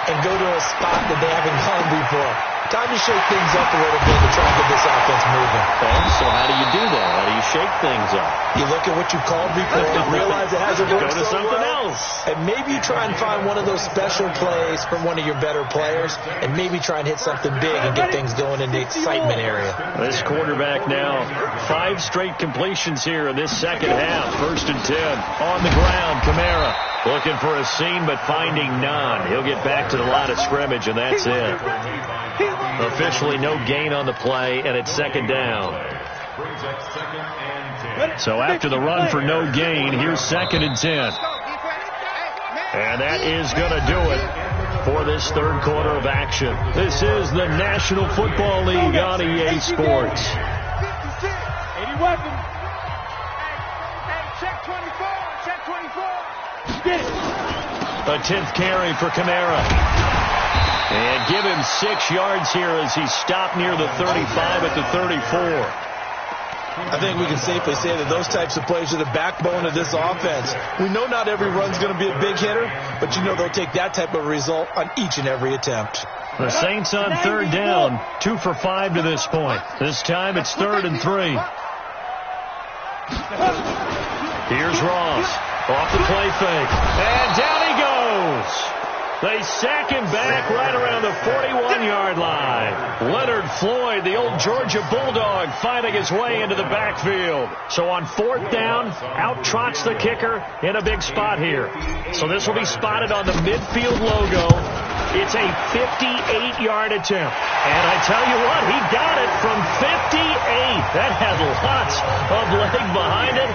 and go to a spot that they haven't gone before. Time to shake things up a little bit to try and get this offense moving. Okay, so how do you do that? How do you shake things up? You look at what you called before and realize it hasn't worked Go to so something well. else. And maybe you try and find one of those special plays from one of your better players and maybe try and hit something big and get things going in the excitement area. This quarterback now, 5 straight completions here in this second half. 1st and 10 on the ground. Kamara looking for a seam but finding none. He'll get back to the line of scrimmage, and that's it. Officially no gain on the play, and it's 2nd down. So after the run for no gain, here's 2nd and 10. And that is going to do it for this 3rd quarter of action. This is the National Football League on EA Sports. 80 weapons. Check 24. Check 24. Get it. A 10th carry for Kamara. And give him 6 yards here as he stopped near the 35 at the 34. I think we can safely say that those types of plays are the backbone of this offense. We know not every run's going to be a big hitter, but you know they'll take that type of result on each and every attempt. The Saints on 3rd down, 2 for 5 to this point. This time it's 3rd and 3. Here's Ross off the play fake, and down he goes. They sack him back right around the 41-yard line. Leonard Floyd, the old Georgia Bulldog, finding his way into the backfield. So on 4th down, out trots the kicker in a big spot here. So this will be spotted on the midfield logo. It's a 58-yard attempt. And I tell you what, he got it from 58. That had lots of leg behind it.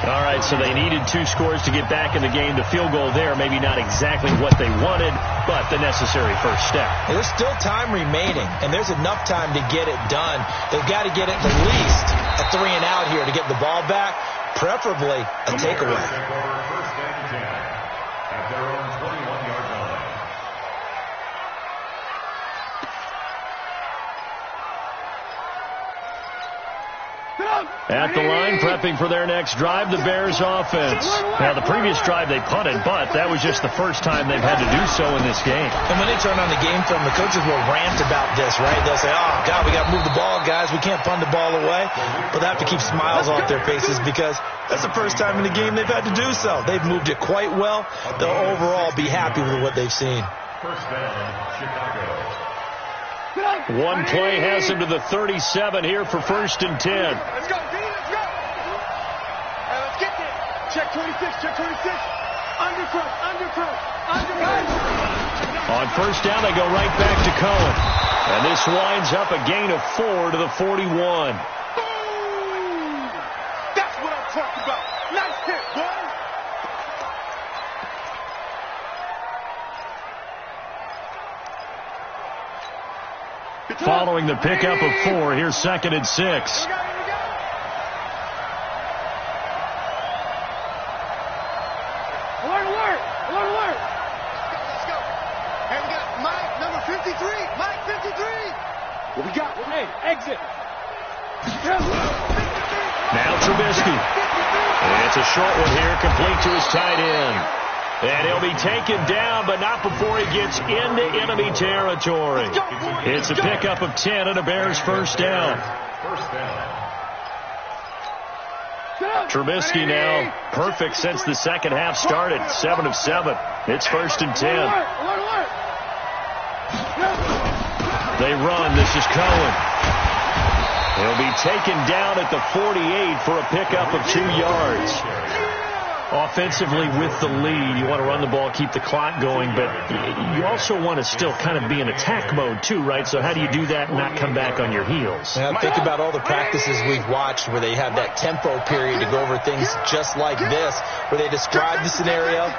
All right, so they needed 2 scores to get back in the game. The field goal there, maybe not exactly what they wanted, but the necessary first step. There's still time remaining, and there's enough time to get it done. They've got to get it at least a 3 and out here to get the ball back, preferably a takeaway. First and 10 at their own 21-yard line. At the line, prepping for their next drive, the Bears offense. Now, the previous drive they punted, but that was just the first time they've had to do so in this game. And when they turn on the game film, the coaches will rant about this, right? They'll say, oh, God, we got to move the ball, guys. We can't punt the ball away. But they have to keep smiles off their faces because that's the first time in the game they've had to do so. They've moved it quite well. They'll overall be happy with what they've seen. First down, Chicago. One play has him to the 37 here for 1st and 10. Let's go, D, let's go. Let's get there. Check 26, check 26. Undercut. On 1st down, they go right back to Cohen. And this winds up a gain of 4 to the 41. Boom! That's what I'm talking about. Nice hit, boy. Following the pickup of 4, here's 2nd and 6. Alert, alert. Let's go. Hey, we got Mike, number 53. Mike, 53. What we got? Hey, exit. Now Trubisky. It's a short one here, complete to his tight end. And he'll be taken down, but not before he gets into enemy territory. It's a pickup of 10 and a Bears first down. First down. Trubisky now perfect since the second half started. 7 of 7. It's 1st and 10. They run. This is Cohen. He'll be taken down at the 48 for a pickup of 2 yards. Offensively with the lead, you want to run the ball, keep the clock going, but you also want to still kind of be in attack mode too, right? So how do you do that and not come back on your heels? Yeah, think about all the practices we've watched where they have that tempo period to go over things just like this, where they describe the scenario,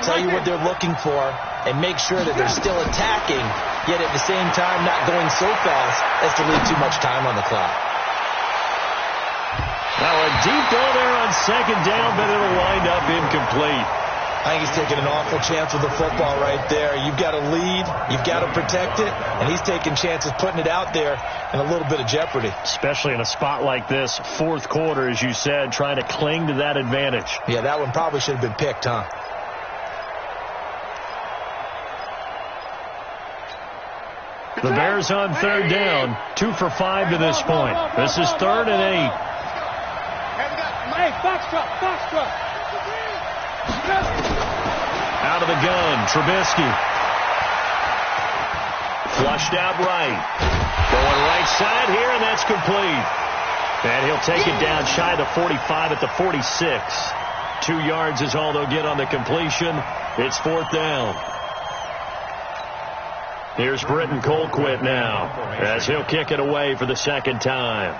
tell you what they're looking for, and make sure that they're still attacking, yet at the same time not going so fast as to leave too much time on the clock. Now a deep ball there on 2nd down, but it'll wind up incomplete. I think he's taking an awful chance with the football right there. You've got to lead, you've got to protect it, and he's taking chances putting it out there in a little bit of jeopardy. Especially in a spot like this, 4th quarter, as you said, trying to cling to that advantage. Yeah, that one probably should have been picked, huh? The Bears on 3rd down, 2 for 5 to this point. This is 3rd and 8. Hey, box truck. Out of the gun, Trubisky. Flushed out right. Going right side here, and that's complete. And he'll take it down shy of the 45 at the 46. 2 yards is all they'll get on the completion. It's 4th down. Here's Britton Colquitt now as he'll kick it away for the 2nd time.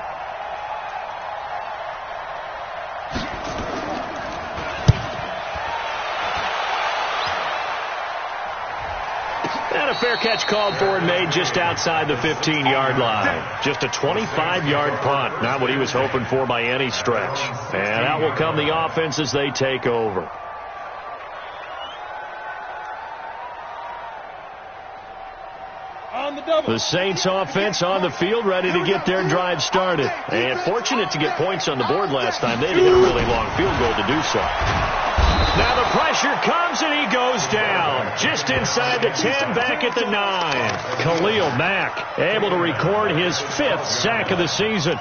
And a fair catch called for and made just outside the 15-yard line. Just a 25-yard punt. Not what he was hoping for by any stretch. And out will come the offense as they take over. The Saints offense on the field, ready to get their drive started. And fortunate to get points on the board last time. They had to hit a really long field goal to do so. Now the pressure comes and he goes down. Just inside the 10, back at the 9. Khalil Mack able to record his 5th sack of the season.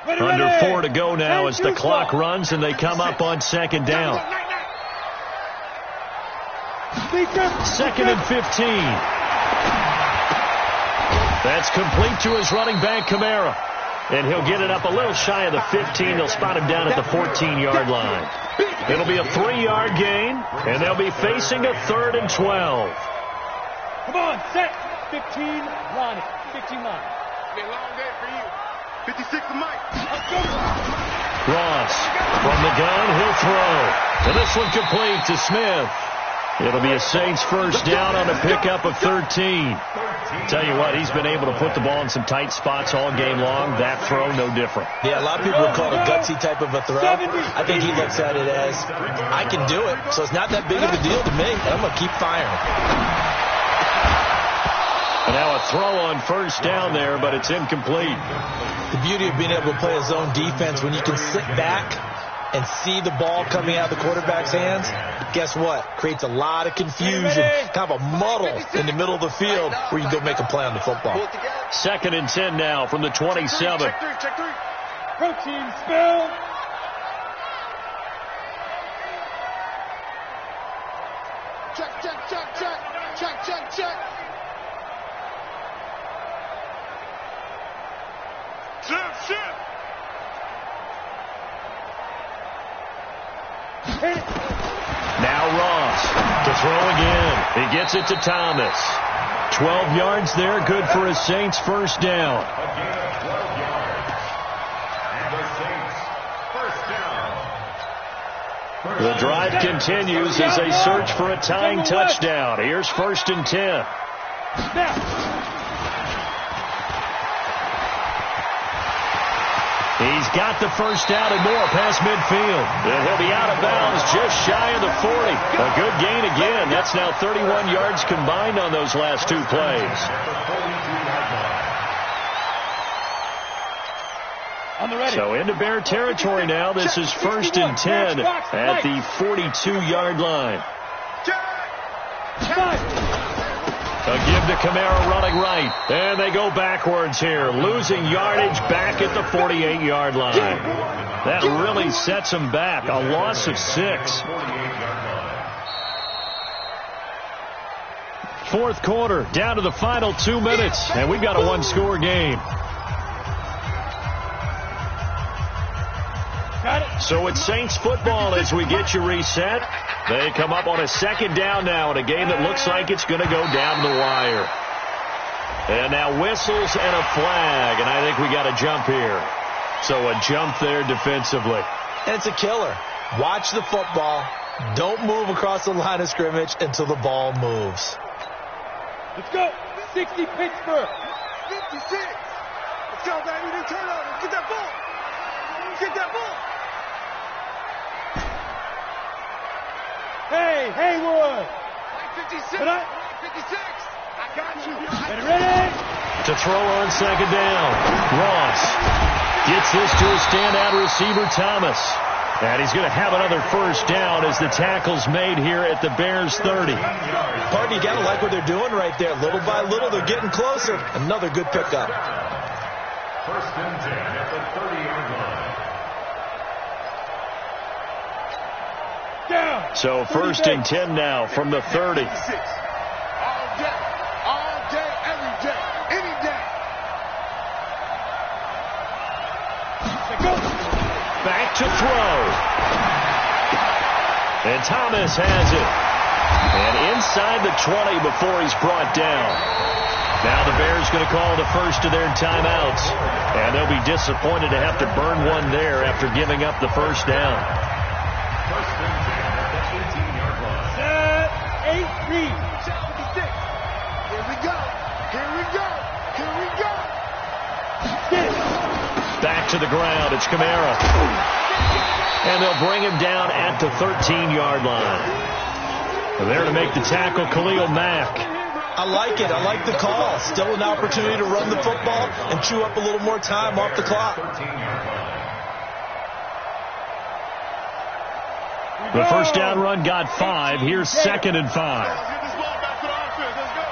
Under 4 to go now as the clock runs and they come up on second down. Second and 15. That's complete to his running back, Kamara. And he'll get it up a little shy of the 15. They'll spot him down at the 14-yard line. It'll be a 3-yard gain, and they'll be facing a 3rd and 12. Come on, set. 15, line it. 15 line. It'll be a long day for you. 56 to Mike. Ross from the gun, he'll throw. And this one complete to Smith. It'll be a Saints first down on a pickup of 13. Tell you what, he's been able to put the ball in some tight spots all game long. That throw, no different. Yeah, a lot of people would call it a gutsy type of a throw. I think he looks at it as, I can do it, so it's not that big of a deal to me, and I'm going to keep firing. And now a throw on first down there, but it's incomplete. The beauty of being able to play a zone defense, when you can sit back and see the ball coming out of the quarterback's hands, guess what? Creates a lot of confusion, kind of a muddle in the middle of the field where you can go make a play on the football. Second and 10 now from the 27. Check three. Protein spill. Check. Shift. Now Ross to throw again. He gets it to Thomas. 12 yards there, good for a Saints first down. A gain of 12 yards. And the Saints first down. The drive continues as they search for a tying touchdown. Here's first and 10. He's got the first down and more past midfield. And he'll be out of bounds just shy of the 40. A good gain again. That's now 31 yards combined on those last two plays. So into Bear territory now. This is first and 10 at the 42-yard line. A give to Kamara running right. And they go backwards here. Losing yardage back at the 48-yard line. That really sets them back. A loss of 6. Fourth quarter, down to the final 2 minutes. And we've got a one-score game. So it's Saints football as we get you reset. They come up on a second down now in a game that looks like it's going to go down the wire. And now whistles and a flag, and I think we got a jump here. So a jump there defensively. And it's a killer. Watch the football. Don't move across the line of scrimmage until the ball moves. Let's go. 60 Pittsburgh. 56. Let's go, baby. New turnover. Get that ball. Get that ball. Hey, Haywood. 56. 56. I got you. Ready? To throw on second down. Ross gets this to a standout receiver, Thomas. And he's going to have another first down as the tackle's made here at the Bears 30. Pardon, you got to like what they're doing right there. Little by little, they're getting closer. Another good pickup. First and 10 at the 30-yard line. Down. So first and 10 now from the 30. All day, every day, any day. Back to throw. And Thomas has it. And inside the 20 before he's brought down. Now the Bears going to call the first of their timeouts. And they'll be disappointed to have to burn one there after giving up the first down. First and 10 at the 18-yard line. Set. 18. 56. Here we go. Back to the ground. It's Kamara. And they'll bring him down at the 13-yard line. And there to make the tackle, Khalil Mack. I like it. I like the call. Still an opportunity to run the football and chew up a little more time off the clock. 13-yard line. The first down run got 5. Here's second and 5. Get this ball back to the offense. Let's go.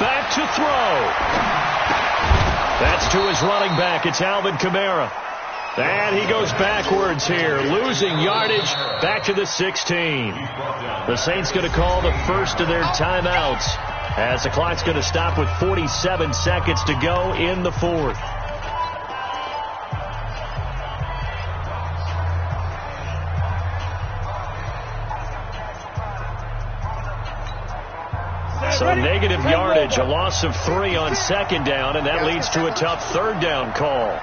Back to throw. That's to his running back. It's Alvin Kamara. And he goes backwards here, losing yardage back to the 16. The Saints going to call the first of their timeouts as the clock's going to stop with 47 seconds to go in the fourth. So negative yardage, a loss of 3 on second down, and that leads to a tough third down call.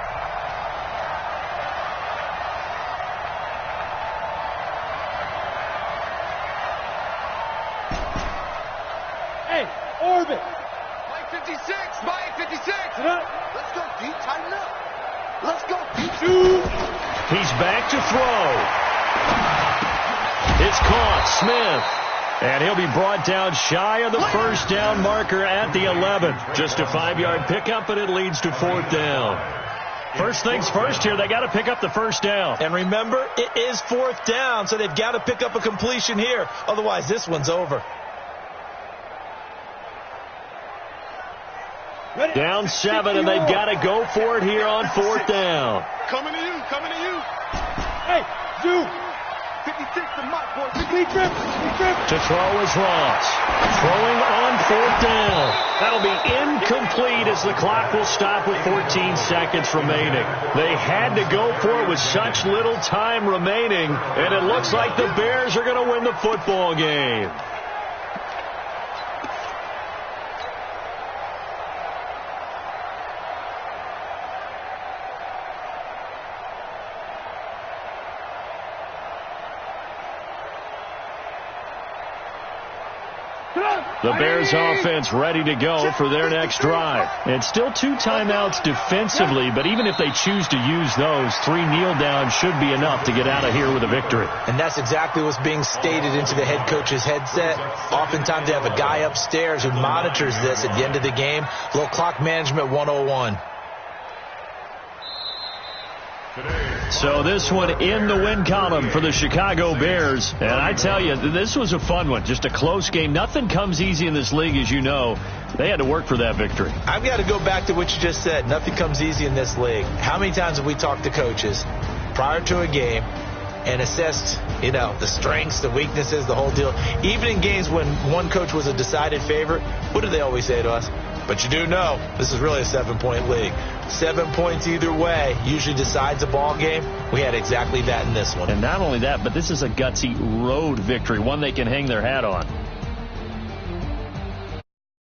Hey, Orbit. Mike 56, Mike 56. Let's go deep, tighten up. Let's go deep. He's back to throw. It's caught, Smith. And he'll be brought down shy of the first down marker at the 11th. Just a 5-yard pickup, and it leads to fourth down. First things first here, they got to pick up the first down. And remember, it is fourth down, so they've got to pick up a completion here. Otherwise, this one's over. Down 7, and they've got to go for it here on fourth down. Coming to you, coming to you. Hey, Zoo. 56 to Mike, boy. Complete trip. To throw is Ross. Throwing on fourth down. That'll be incomplete as the clock will stop with 14 seconds remaining. They had to go for it with such little time remaining, and it looks like the Bears are going to win the football game. The Bears offense ready to go for their next drive. It's still 2 timeouts defensively, but even if they choose to use those, 3 kneel downs should be enough to get out of here with a victory. And that's exactly what's being stated into the head coach's headset. Oftentimes they have a guy upstairs who monitors this at the end of the game. A little clock management 101. So this one in the win column for the Chicago Bears. And I tell you, this was a fun one. Just a close game. Nothing comes easy in this league, as you know. They had to work for that victory. I've got to go back to what you just said. Nothing comes easy in this league. How many times have we talked to coaches prior to a game and assessed, the strengths, the weaknesses, the whole deal? Even in games when one coach was a decided favorite, what do they always say to us? But you do know this is really a 7-point league. 7 points either way usually decides a ball game. We had exactly that in this one. And not only that, but this is a gutsy road victory, one they can hang their hat on.